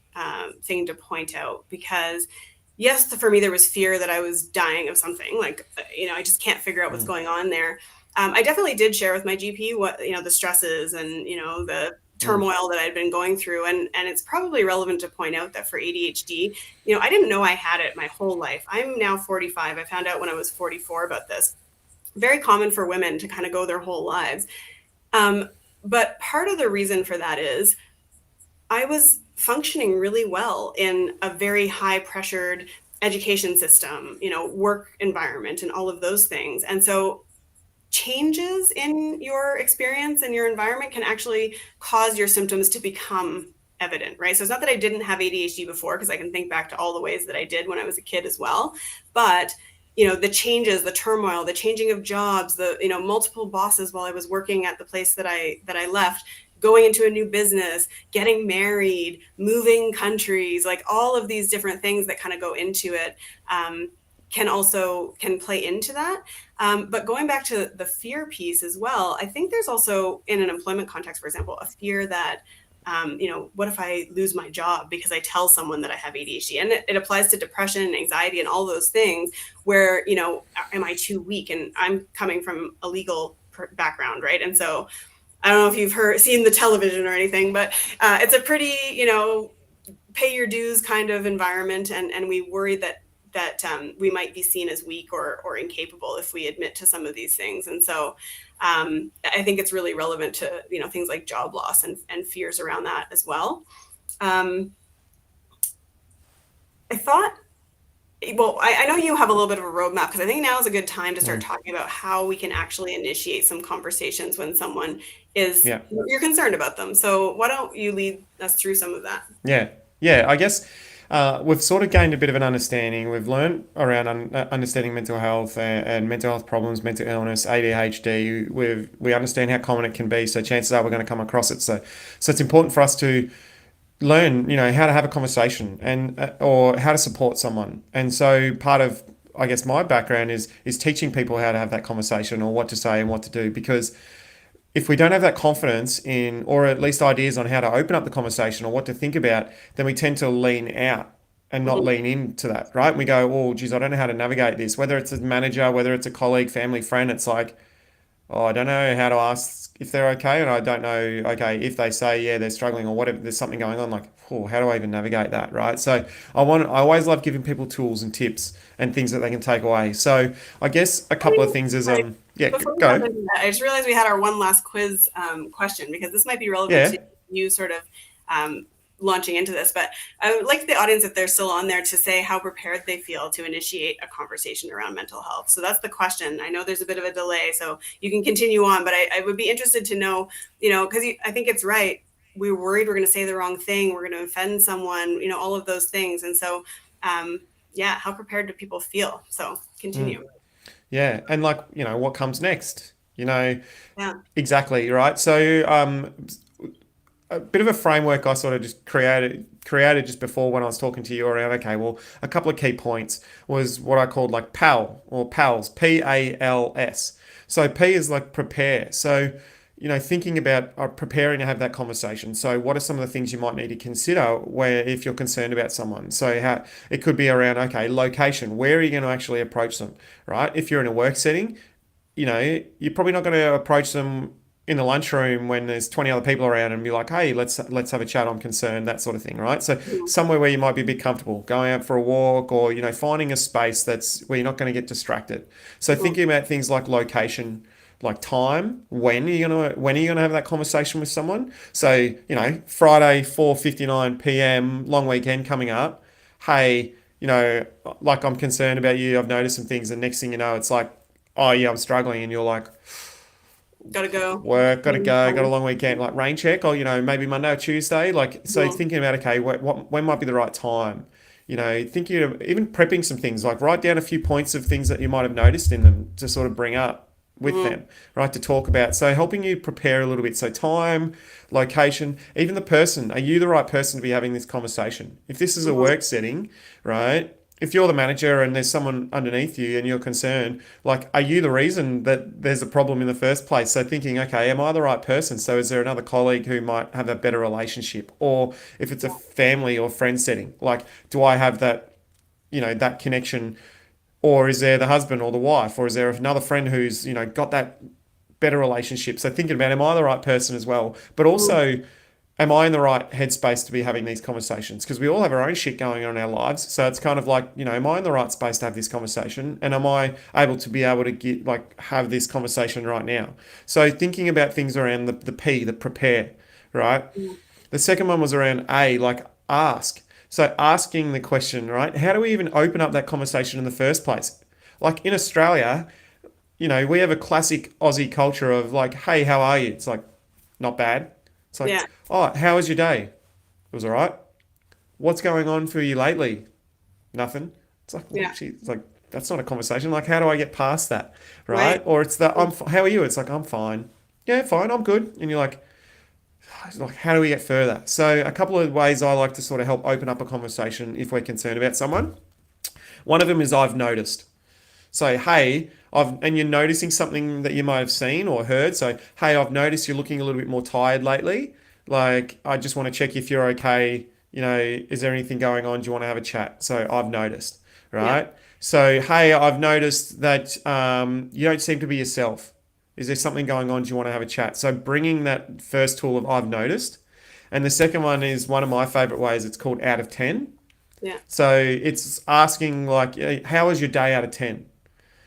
thing to point out because, yes, for me, there was fear that I was dying of something. Like, I just can't figure out what's mm, going on there. I definitely did share with my GP what, the stresses and, the mm, turmoil that I'd been going through. And it's probably relevant to point out that for ADHD, I didn't know I had it my whole life. I'm now 45. I found out when I was 44 about this. Very common for women to kind of go their whole lives. Um, but part of the reason for that is I was functioning really well in a very high pressured education system, work environment and all of those things. And so changes in your experience and your environment can actually cause your symptoms to become evident, right? So it's not that I didn't have ADHD before, because I can think back to all the ways that I did when I was a kid as well. But the changes, the turmoil, the changing of jobs, the multiple bosses while I was working at the place that I left, going into a new business, getting married, moving countries, like all of these different things that kind of go into it, can play into that. But going back to the fear piece as well, I think there's also, in an employment context, for example, a fear that, what if I lose my job because I tell someone that I have ADHD? And it applies to depression and anxiety and all those things where, am I too weak? And I'm coming from a legal background, right? And so I don't know if you've seen the television or anything, but it's a pretty, pay your dues kind of environment, and we worry that we might be seen as weak or incapable if we admit to some of these things. And so I think it's really relevant to things like job loss and fears around that as well. Um, I thought, well, I know you have a little bit of a roadmap, because I think now is a good time to start mm, talking about how we can actually initiate some conversations when someone is, yeah. you're concerned about them. So why don't you lead us through some of that? Yeah, yeah. I guess we've sort of gained a bit of an understanding. We've learned around understanding mental health and mental health problems, mental illness, ADHD. We understand how common it can be. So chances are we're going to come across it. So it's important for us to learn, how to have a conversation and or how to support someone. And so part of I guess my background is teaching people how to have that conversation or what to say and what to do, because if we don't have that confidence in, or at least ideas on how to open up the conversation or what to think about, then we tend to lean out and not Mhm. lean into that, right? And we go, oh, geez, I don't know how to navigate this. Whether it's a manager, whether it's a colleague, family, friend, it's like, oh, I don't know how to ask if they're okay. And I don't know, okay, if they say, yeah, they're struggling or whatever, there's something going on, like, oh, how do I even navigate that, right? So I always love giving people tools and tips and things that they can take away. So I guess a couple of things is, Sorry, yeah, before we jump go. into that, I just realized we had our one last quiz question, because this might be relevant to Yeah. you sort of um, launching into this. But I would like the audience, if they're still on there, to say how prepared they feel to initiate a conversation around mental health. So that's the question. I know there's a bit of a delay, so you can continue on, but I would be interested to know, because I think it's right. We're worried we're going to say the wrong thing, we're going to offend someone, all of those things. And so, yeah, how prepared do people feel? So Mm. continue. Yeah, and like, what comes next? Yeah. Exactly, right? So, a bit of a framework I sort of just created just before when I was talking to you around, okay, well, a couple of key points was what I called like PAL or PALS, PALS. So P is like prepare. So, thinking about preparing to have that conversation. So, what are some of the things you might need to consider where if you're concerned about someone? So, how it could be around, okay, location. Where are you going to actually approach them, right? If you're in a work setting, you're probably not going to approach them in the lunchroom when there's 20 other people around and be like, hey, let's have a chat. I'm concerned, that sort of thing, right? So Mhm. somewhere where you might be a bit comfortable, going out for a walk, or finding a space that's where you're not going to get distracted. So Mhm. thinking about things like location, like time, when are you gonna have that conversation with someone? So Friday 4:59 p.m. long weekend coming up. Hey, like I'm concerned about you. I've noticed some things, and next thing you know, it's like, oh yeah, I'm struggling, and you're like, Gotta go. Work, got to go, got a long weekend, like rain check, or maybe Monday or Tuesday. Like, so Mhm. thinking about, okay, when might be the right time? Thinking of even prepping some things, like write down a few points of things that you might have noticed in them to sort of bring up with Mhm. them, right? To talk about. So helping you prepare a little bit. So time, location, even the person. Are you the right person to be having this conversation? If this is a Mhm. work setting, right? If you're the manager and there's someone underneath you and you're concerned, like, are you the reason that there's a problem in the first place? So thinking, okay, am I the right person? So is there another colleague who might have a better relationship? Or if it's a family or friend setting, like, do I have that, that connection? Or is there the husband or the wife? Or is there another friend who's, got that better relationship? So thinking about, am I the right person as well? But Mhm. also, am I in the right headspace to be having these conversations? Because we all have our own shit going on in our lives. So it's kind of like, am I in the right space to have this conversation? And am I able to get, like, have this conversation right now? So thinking about things around the P, the prepare, right? Mhm. The second one was around A, like ask. So asking the question, right? How do we even open up that conversation in the first place? Like in Australia, we have a classic Aussie culture of like, hey, how are you? It's like, not bad. It's like, Yeah. oh, how was your day? It was all right. What's going on for you lately? Nothing. It's like, well, Yeah. gee, it's like, that's not a conversation. Like, how do I get past that? Right. Right? Or it's the, how are you? It's like, I'm fine. Yeah, fine, I'm good. And you're like, how do we get further? So, a couple of ways I like to sort of help open up a conversation if we're concerned about someone. One of them is I've noticed. So, hey, and you're noticing something that you might have seen or heard. So, hey, I've noticed you're looking a little bit more tired lately. Like, I just want to check if you're okay. Is there anything going on? Do you want to have a chat? So, I've noticed, Yeah. right? So, hey, I've noticed that you don't seem to be yourself. Is there something going on? Do you want to have a chat? So, bringing that first tool of I've noticed. And the second one is one of my favorite ways. It's called out of 10. Yeah. So, it's asking, like, how was your day out of 10?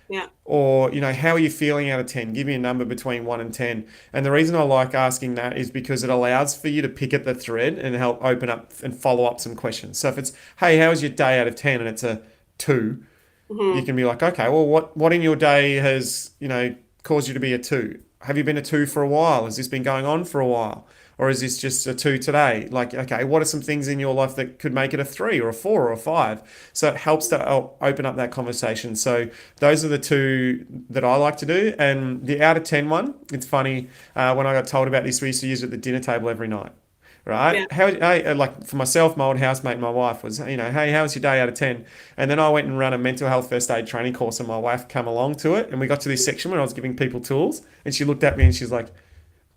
Yeah. Or, how are you feeling out of 10? Give me a number between 1 and 10. And the reason I like asking that is because it allows for you to pick at the thread and help open up and follow up some questions. So if it's, hey, how was your day out of 10? And it's a 2, you Mhm. can be like, okay, well, what in your day has, caused you to be a 2? Have you been a 2 for a while? Has this been going on for a while? Or is this just a 2 today? Like, okay, what are some things in your life that could make it a 3 or a 4 or a 5? So it helps to open up that conversation. So those are the two that I like to do. And the out of 10 one, it's funny, when I got told about this, we used to use it at the dinner table every night. Yeah. Right? Like for myself, my old housemate and my wife was, hey, how was your day out of 10? And then I went and ran a mental health first aid training course, and my wife came along to it. And we got to this section where I was giving people tools, and she looked at me and she's like,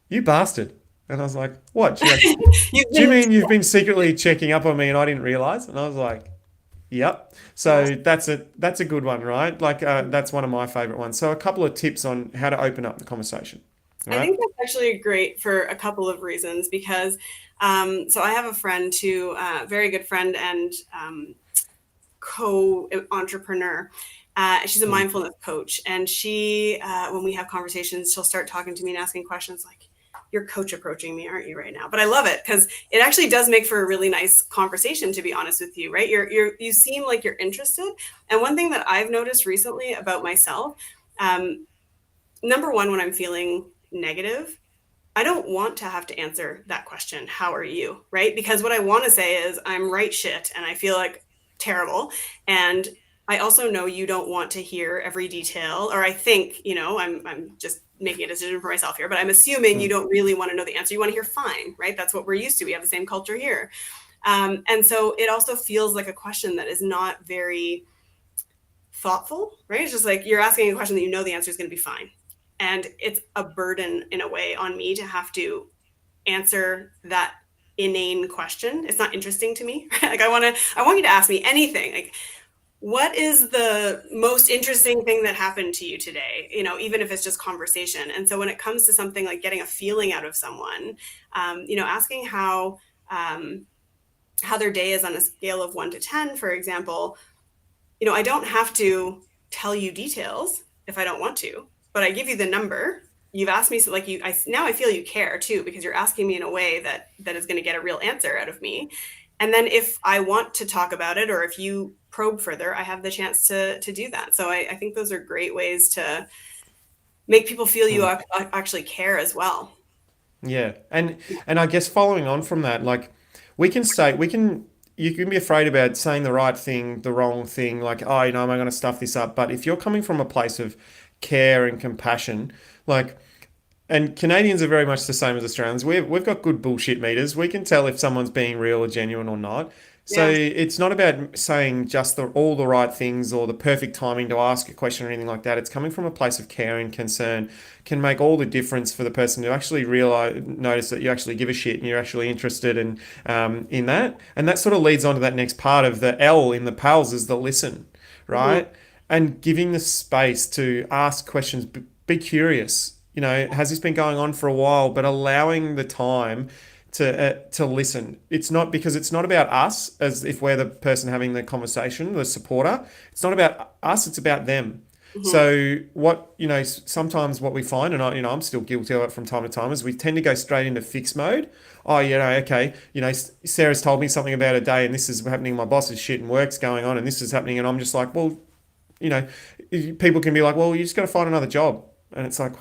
you bastard. And I was like, what? She's like, You've do you been. mean you've been secretly checking up on me and I didn't realize? And I was like, yep. So that's a good one, right? Like that's one of my favorite ones. So a couple of tips on how to open up the conversation, I right? think that's actually great for a couple of reasons because so I have a friend who, very good friend and co-entrepreneur. She's a Mm, mindfulness coach, and she, when we have conversations, she'll start talking to me and asking questions like, "You're coach approaching me, aren't you, right now?" But I love it because it actually does make for a really nice conversation. To be honest with you, right? You seem like you're interested. And one thing that I've noticed recently about myself, um, number one, when I'm feeling negative, I don't want to have to answer that question, how are you? Right? Because what I want to say is, I'm right shit and I feel like terrible. And I also know you don't want to hear every detail, or I think, I'm just making a decision for myself here, but I'm assuming you mm, don't really want to know the answer. You want to hear fine, right? That's what we're used to. We have the same culture here. And so it also feels like a question that is not very thoughtful, right? It's just like you're asking a question that you know the answer is going to be fine. And it's a burden in a way on me to have to answer that inane question. It's not interesting to me. Like I want you to ask me anything. Like, what is the most interesting thing that happened to you today? Even if it's just conversation. And so when it comes to something like getting a feeling out of someone, asking how their day is on a scale of 1 to 10, for example, I don't have to tell you details if I don't want to, but I give you the number. You've asked me, so like now I feel you care too, because you're asking me in a way that is going to get a real answer out of me. And then if I want to talk about it, or if you probe further, I have the chance to do that. So I think those are great ways to make people feel you Mm. actually care as well. Yeah. And I guess following on from that, like we can you can be afraid about saying the right thing, the wrong thing, like, oh, am I going to stuff this up? But if you're coming from a place of care and compassion, like, and Canadians are very much the same as Australians. We've got good bullshit meters. We can tell if someone's being real or genuine or not. So Yeah. it's not about saying just all the right things or the perfect timing to ask a question or anything like that. It's coming from a place of care and concern can make all the difference for the person to actually notice that you actually give a shit and you're actually interested in that. And that sort of leads on to that next part of the L in the PALS is the listen, Hmm. right? And giving the space to ask questions, be curious. Has this been going on for a while? But allowing the time to listen. It's not because it's not about us as if we're the person having the conversation, the supporter. It's not about us. It's about them. Hmm. So sometimes what we find, and I'm still guilty of it from time to time, is we tend to go straight into fix mode. Oh, okay, Sarah's told me something about a day, and this is happening. My boss's shit and work's going on, and this is happening, and I'm just like, well, you know, people can be like, well, you just got to find another job. And it's like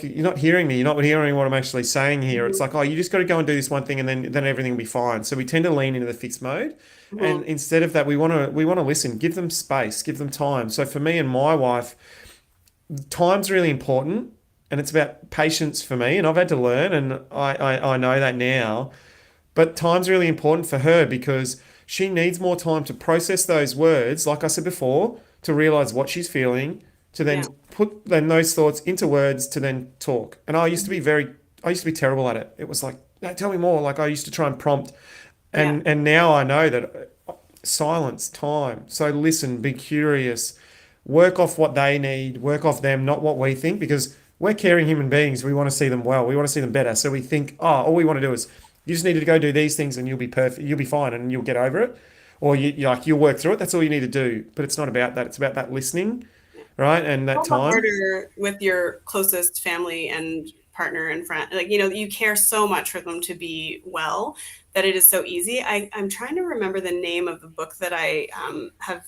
you're not hearing me. You're not hearing what I'm actually saying here. It's Hmm. like, oh, you just got to go and do this one thing, and then everything will be fine. So we tend to lean into the fixed mode, Hmm. and instead of that, we want to listen, give them space, give them time. So for me and my wife, time's really important, and it's about patience for me. And I've had to learn, and I know that now. But time's really important for her because she needs more time to process those words, like I said before, to realize what she's feeling, to Yeah. then put then those thoughts into words to then talk. And I used to be terrible at it. It was like, no, tell me more. Like I used to try and prompt, Yeah. and now I know that silence, time. So listen, be curious, work off what they need, work off them, not what we think, because we're caring human beings. We want to see them well. We want to see them better. So we think, oh, all we want to do is you just need to go do these things and you'll be perfect. You'll be fine and you'll get over it. Or you'll work through it. That's all you need to do. But it's not about that. It's about that listening, right? And that A lot time. harder with your closest family and partner and friend. Like, you care so much for them to be well that it is so easy. I'm trying to remember the name of the book that I have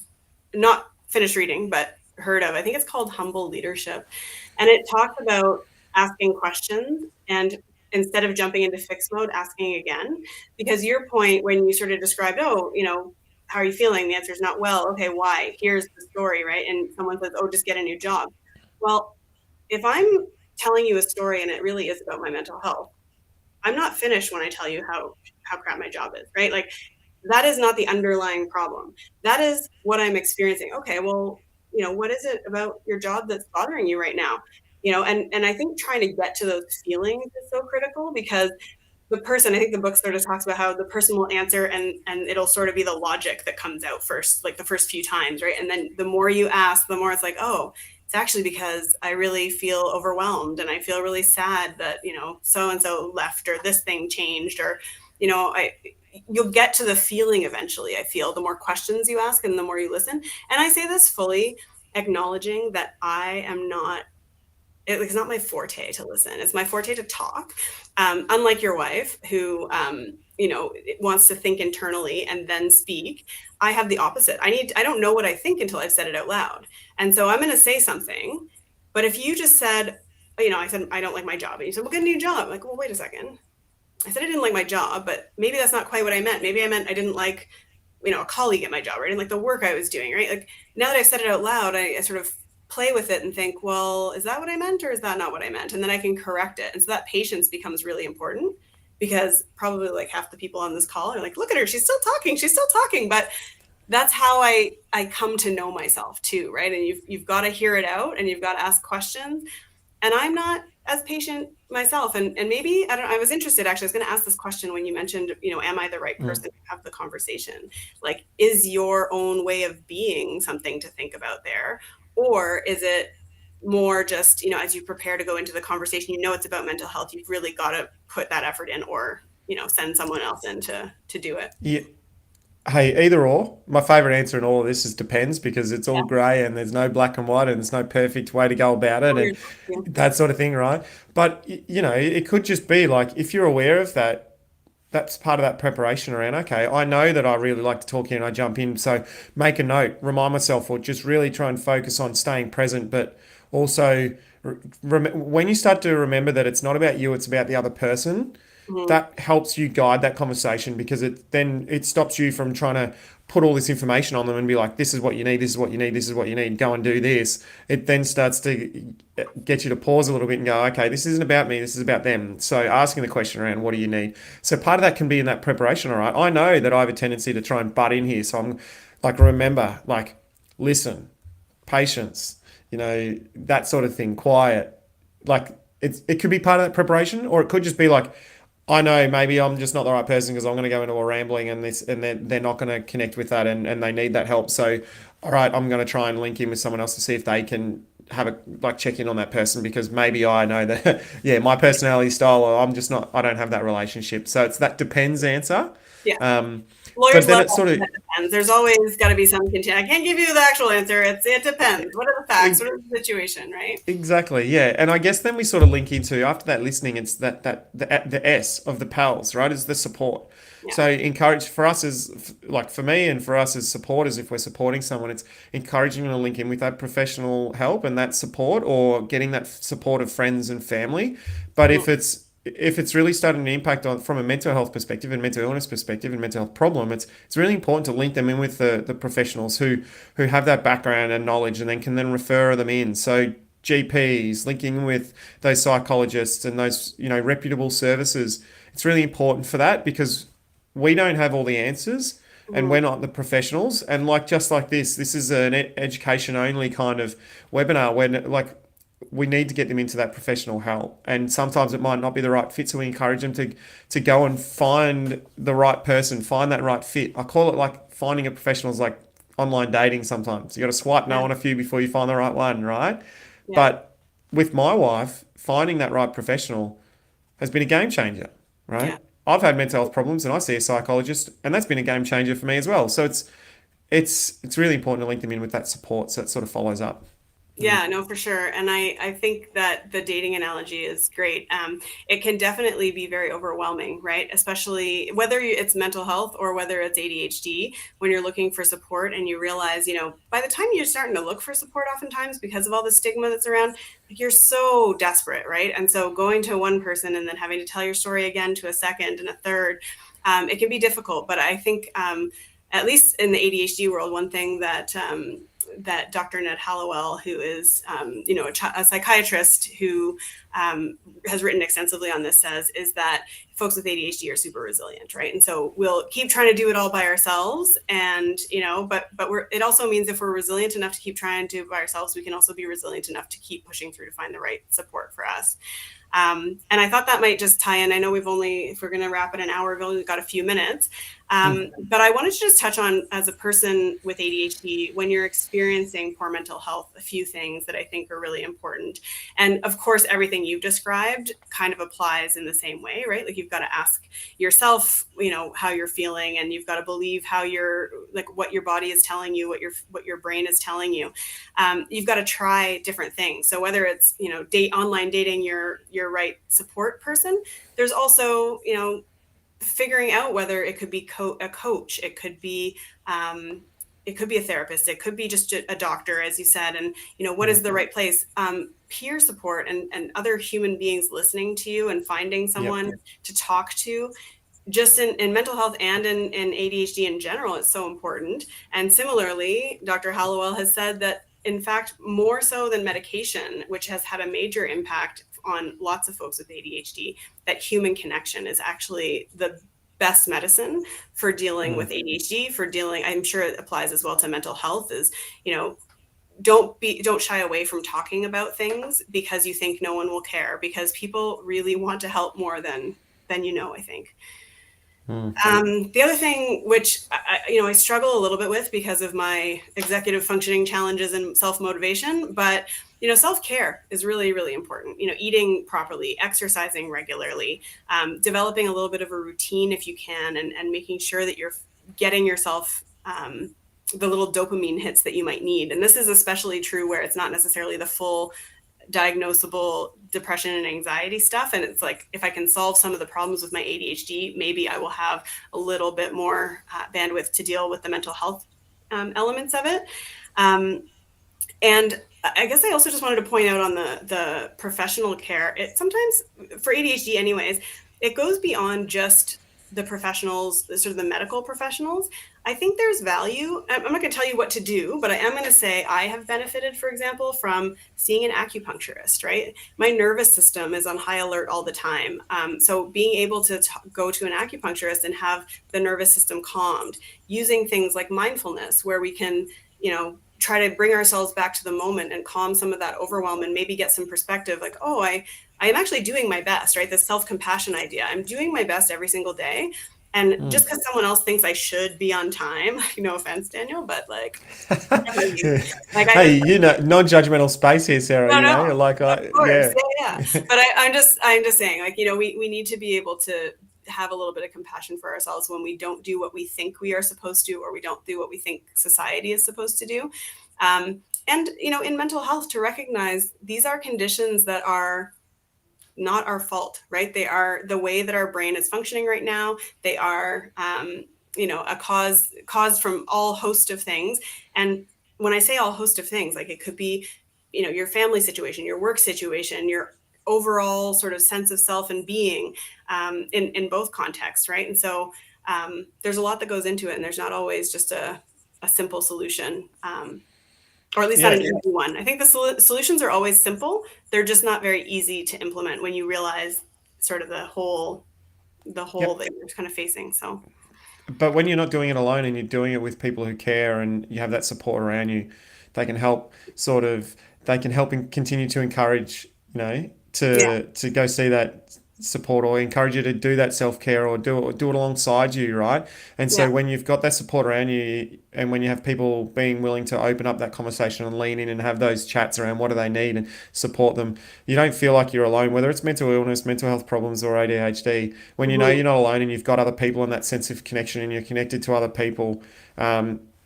not finished reading, but heard of. I think it's called Humble Leadership. And it talks about asking questions and instead of jumping into fixed mode, asking again. Because your point when you sort of described, oh, how are you feeling? The answer is not well. Okay, why? Here's the story, right? And someone says, oh, just get a new job. Well, if I'm telling you a story and it really is about my mental health, I'm not finished when I tell you how crap my job is, right? Like that is not the underlying problem. That is what I'm experiencing. Okay, well, what is it about your job that's bothering you right now? And I think trying to get to those feelings is so critical because the person, I think the book sort of talks about how the person will answer and it'll sort of be the logic that comes out first, like the first few times, right? And then the more you ask, the more it's like, oh, it's actually because I really feel overwhelmed and I feel really sad that, so and so left or this thing changed or, I you'll get to the feeling eventually, I feel, the more questions you ask and the more you listen. And I say this fully acknowledging that I am not it's not my forte to listen. It's my forte to talk. Unlike your wife, who wants to think internally and then speak, I have the opposite. I don't know what I think until I've said it out loud, and so I'm going to say something. But if you just said, I said I don't like my job, and you said, "Well, get a new job." I'm like, well, wait a second. I said I didn't like my job, but maybe that's not quite what I meant. Maybe I meant I didn't like, a colleague at my job, or I didn't like the work I was doing, right? Like now that I said it out loud, I sort of play with it and think, well, is that what I meant or is that not what I meant? And then I can correct it. And so that patience becomes really important because probably like half the people on this call are like, look at her, she's still talking, she's still talking. But that's how I come to know myself too, right? And you've got to hear it out and you've got to ask questions. And I'm not as patient myself. And maybe, I don't know, I was interested actually, I was going to ask this question when you mentioned, am I the right Mm. person to have the conversation? Like, is your own way of being something to think about there? Or is it more just, as you prepare to go into the conversation, it's about mental health, you've really got to put that effort in or, send someone else in to do it. Yeah. Hey, either or. My favorite answer in all of this is depends because it's all Yeah. grey and there's no black and white and there's no perfect way to go about it and Yeah. that sort of thing, right? But it could just be like if you're aware of that, that's part of that preparation around, okay, I know that I really like to talk here and I jump in. So make a note, remind myself, or just really try and focus on staying present, but also When you start to remember that it's not about you, it's about the other person, Mhm. that helps you guide that conversation because it stops you from trying to put all this information on them and be like, this is what you need, this is what you need, this is what you need, go and do this. It then starts to get you to pause a little bit and go, okay, this isn't about me, this is about them. So asking the question around, what do you need? So part of that can be in that preparation, all right? I know that I have a tendency to try and butt in here. So I'm like, remember, like, listen, patience, that sort of thing, quiet. Like it could be part of that preparation, or it could just be like, I know maybe I'm just not the right person because I'm going to go into a rambling and this, and they're not going to connect with that, and they need that help. So, all right, I'm going to try and link in with someone else to see if they can have a like check in on that person because maybe I know that yeah, my personality style, or I'm just not, I don't have that relationship. So it's that depends answer. Yeah. Um, but Lawyers then love it's sort of that depends. There's always got to be some contingency. I can't give you the actual answer. It depends. What are the facts? What is the situation, right? exactly, yeah. And I guess then we sort of link into after that listening, it's the S of the pals, right? Is the support. Yeah. So encourage for us as like for me and for us as supporters, if we're supporting someone, it's encouraging them to link in with that professional help and that support, or getting that support of friends and family. But Mhm. if it's really starting to impact on from a mental health perspective and mental illness perspective and mental health problem, it's really important to link them in with the professionals who have that background and knowledge and then refer them in. So GPs linking with those psychologists and those reputable services. It's really important for that because we don't have all the answers and Mhm. we're not the professionals. And like just like this is an education only kind of webinar when like we need to get them into that professional help. And sometimes it might not be the right fit, so we encourage them to go and find the right person, find that right fit. I call it like finding a professional is like online dating sometimes. You got to swipe no Yeah. on a few before you find the right one, right? Yeah. But with my wife, finding that right professional has been a game changer, Yeah. right? I've had mental health problems and I see a psychologist, and that's been a game changer for me as well. So it's really important to link them in with that support so it sort of follows up. Yeah, no, for sure. And I think that the dating analogy is great. It can definitely be very overwhelming, right? Especially whether it's mental health or whether it's ADHD, when you're looking for support and you realize, by the time you're starting to look for support, oftentimes because of all the stigma that's around, like you're so desperate, right? And so going to one person and then having to tell your story again to a second and a third, it can be difficult. But I think, at least in the ADHD world, one thing that Dr. Ned Hallowell, who is a psychiatrist who has written extensively on this, says is that folks with ADHD are super resilient, right? And so we'll keep trying to do it all by ourselves, and but it also means if we're resilient enough to keep trying to do it by ourselves, we can also be resilient enough to keep pushing through to find the right support for us. And I thought that might just tie in. I know if we're going to wrap in an hour, we've only got a few minutes. But I wanted to just touch on, as a person with ADHD, when you're experiencing poor mental health, a few things that I think are really important. And of course, everything you've described kind of applies in the same way, right? Like you've got to ask yourself, how you're feeling, and you've got to believe what your body is telling you, what your brain is telling you. You've got to try different things. So whether it's, online dating your right support person, there's also, figuring out whether it could be a coach, it could be a therapist, it could be just a doctor, as you said, and what is the right place. Peer support and other human beings listening to you and finding Yep. someone to talk to, just in mental health and in ADHD in general, it's so important. And similarly, Dr. Hallowell has said that, in fact, more so than medication, which has had a major impact on lots of folks with ADHD, that human connection is actually the best medicine for dealing with ADHD, I'm sure it applies as well to mental health, is, don't shy away from talking about things because you think no one will care, because people really want to help more than I think. The other thing, which I struggle a little bit with because of my executive functioning challenges and self-motivation, but self-care is really, really important. Eating properly, exercising regularly, developing a little bit of a routine if you can, and making sure that you're getting yourself the little dopamine hits that you might need. And this is especially true where it's not necessarily the full diagnosable depression and anxiety stuff. And it's like, if I can solve some of the problems with my ADHD, maybe I will have a little bit more bandwidth to deal with the mental health elements of it. And I guess I also just wanted to point out on the professional care, it sometimes, for ADHD anyways, it goes beyond just the professionals, sort of the medical professionals. I think there's value. I'm not going to tell you what to do, but I am going to say I have benefited, for example, from seeing an acupuncturist, right? My nervous system is on high alert all the time. So being able to go to an acupuncturist and have the nervous system calmed, using things like mindfulness, where we can, try to bring ourselves back to the moment and calm some of that overwhelm and maybe get some perspective like, oh, I am actually doing my best, right? This self-compassion idea. I'm doing my best every single day. And just because someone else thinks I should be on time, no offense, Daniel, but like, like I Hey, just, non-judgmental space here, Sarah. no, no, Like of I, course, yeah, yeah, yeah. But I'm just saying, like, we need to be able to have a little bit of compassion for ourselves when we don't do what we think we are supposed to, or we don't do what we think society is supposed to do. And in mental health, to recognize these are conditions that are not our fault, right? They are the way that our brain is functioning right now. They are, a caused from all host of things. And when I say all host of things, like it could be, your family situation, your work situation, your overall sort of sense of self and being, in both contexts, right? And so there's a lot that goes into it, and there's not always just a simple solution. Or at least not yeah. an easy one. I think the solutions are always simple. They're just not very easy to implement when you realize sort of the whole Yep. that you're kind of facing. So But when you're not doing it alone and you're doing it with people who care and you have that support around you, they can help sort of they can help and continue to encourage, yeah, to go see that support or encourage you to do that self-care or do it alongside you, right? And yeah, so when you've got that support around you and when you have people being willing to open up that conversation and lean in and have those chats around what do they need and support them, you don't feel like you're alone, whether it's mental illness, mental health problems, or ADHD. When you know mhm, you're not alone and you've got other people and that sense of connection and you're connected to other people,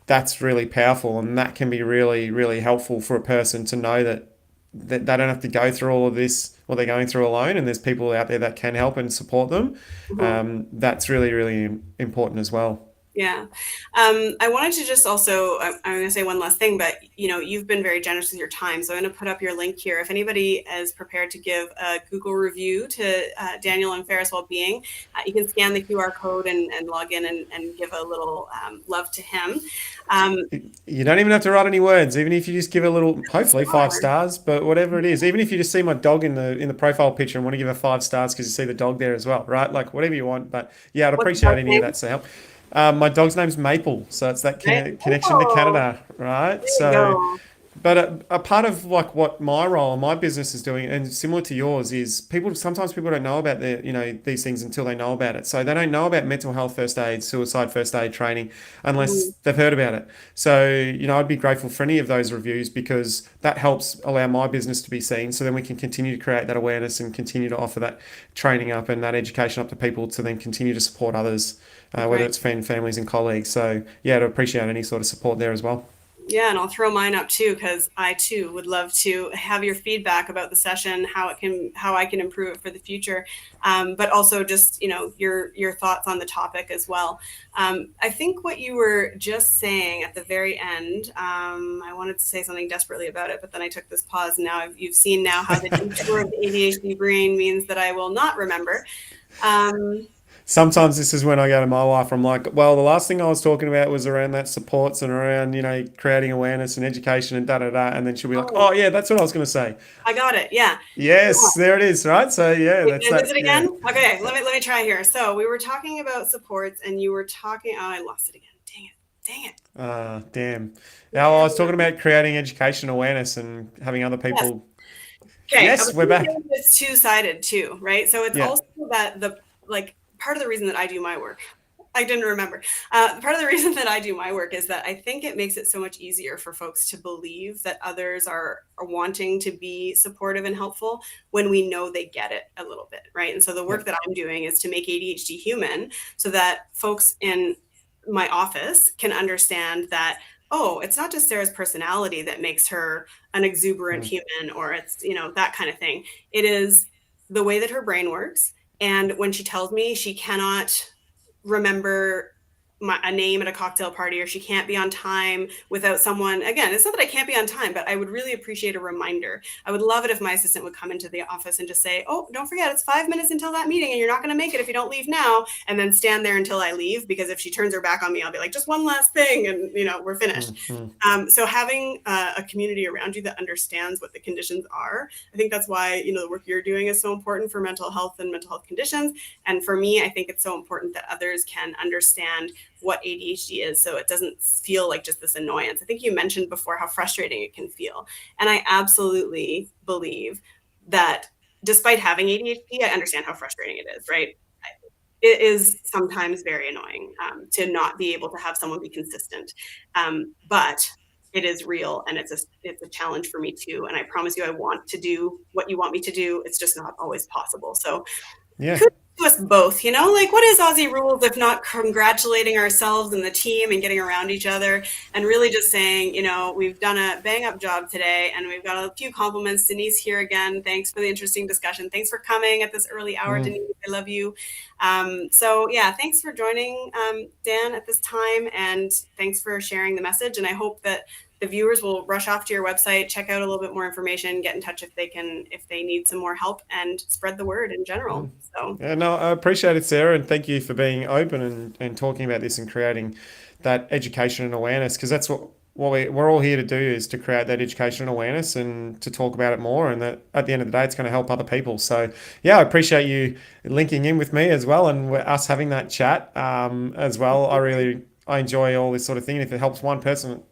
that's really powerful, and that can be really, really helpful for a person to know that they don't have to go through all of this what they're going through alone, and there's people out there that can help and support them. mhm. That's really, really important as well. Yeah. I wanted to just also, I'm going to say one last thing, but you've been very generous with your time. So I'm going to put up your link here. If anybody is prepared to give a Google review to Daniel and Pharus Wellbeing, you can scan the QR code and log in and give a little love to him. Um, You don't even have to write any words, even if you just give a little, it's hopefully five hard. stars, but whatever it is, even if you just see my dog in the profile picture and want to give her 5 stars because you see the dog there as well, right? Like whatever you want, but yeah, I'd What's the appreciate dog's any of name? that. So help. My dog's name's Maple, so it's that Right? connection to Oh, Canada, right? there you So go. but a part of like what my role and my business is doing, and similar to yours, is sometimes people don't know about these things until they know about it. So they don't know about mental health first aid, suicide first aid training, unless Mhm. they've heard about it. So I'd be grateful for any of those reviews because that helps allow my business to be seen. So then we can continue to create that awareness and continue to offer that training up and that education up to people to then continue to support others, whether Right. it's families and colleagues. So yeah, I'd appreciate any sort of support there as well. Yeah, and I'll throw mine up too because I too would love to have your feedback about the session, how I can improve it for the future, but also just your thoughts on the topic as well. I think what you were just saying at the very end, I wanted to say something desperately about it, but then I took this pause. And now you've seen now how the detour of the ADHD brain means that I will not remember. Um, Sometimes this is when I go to my wife. I'm like, well, the last thing I was talking about was around that supports and around, creating awareness and education and da da da. And then she'll be like, oh, oh, yeah, that's what I was going to say. I got it. Yeah. Yes, there it is. Right. So, yeah, Wait, that's can I lose that. it Yeah. again? Okay, let me try here. So we were talking about supports, and you were talking. Oh, I lost it again. Dang it! Dang it! Damn. Now, I Where was was talking it? about creating education awareness and having other Yes. people. Okay. I Yes, was we're back. thinking it's two-sided too, right? So it's Yeah. also that the like part of the reason that I do my work. I didn't remember. Part of the reason that I do my work is that I think it makes it so much easier for folks to believe that others are wanting to be supportive and helpful when we know they get it a little bit, right? And so the Yeah. work that I'm doing is to make ADHD human so that folks in my office can understand that, oh, it's not just Sarah's personality that makes her an exuberant Mm. human, or it's, that kind of thing. It is the way that her brain works. And when she tells me she cannot remember a name at a cocktail party, or she can't be on time without someone. Again, it's not that I can't be on time, but I would really appreciate a reminder. I would love it if my assistant would come into the office and just say, oh, don't forget, it's 5 minutes until that meeting and you're not going to make it if you don't leave now, and then stand there until I leave, because if she turns her back on me, I'll be like, just one last thing, and we're finished. So having a community around you that understands what the conditions are, I think that's why the work you're doing is so important for mental health and mental health conditions. And for me, I think it's so important that others can understand what ADHD is, so it doesn't feel like just this annoyance. I think you mentioned before how frustrating it can feel. And I absolutely believe that despite having ADHD, I understand how frustrating it is, right? It is sometimes very annoying to not be able to have someone be consistent. But it is real, and it's a challenge for me too. And I promise you, I want to do what you want me to do. It's just not always possible. So Yeah. kudos to us both, like, what is Aussie rules if not congratulating ourselves and the team and getting around each other and really just saying, we've done a bang up job today, and we've got a few compliments. Denise here again. Thanks for the interesting discussion. Thanks for coming at this early hour, Denise. I love you. So yeah, thanks for joining, Dan, at this time, and thanks for sharing the message. And I hope that the viewers will rush off to your website, check out a little bit more information, get in touch if they need some more help, and spread the word in general. So Yeah, no, I appreciate it, Sarah, and thank you for being open and talking about this and creating that education and awareness, because that's what we're all here to do, is to create that education and awareness and to talk about it more, and that at the end of the day it's going to help other people. So yeah, I appreciate you linking in with me as well, and us having that chat as well. I enjoy all this sort of thing, and if it helps one person,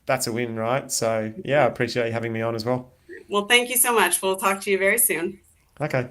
that's a win, right? So yeah, I appreciate you having me on as well. well, thank you so much. We'll talk to you very soon. Okay.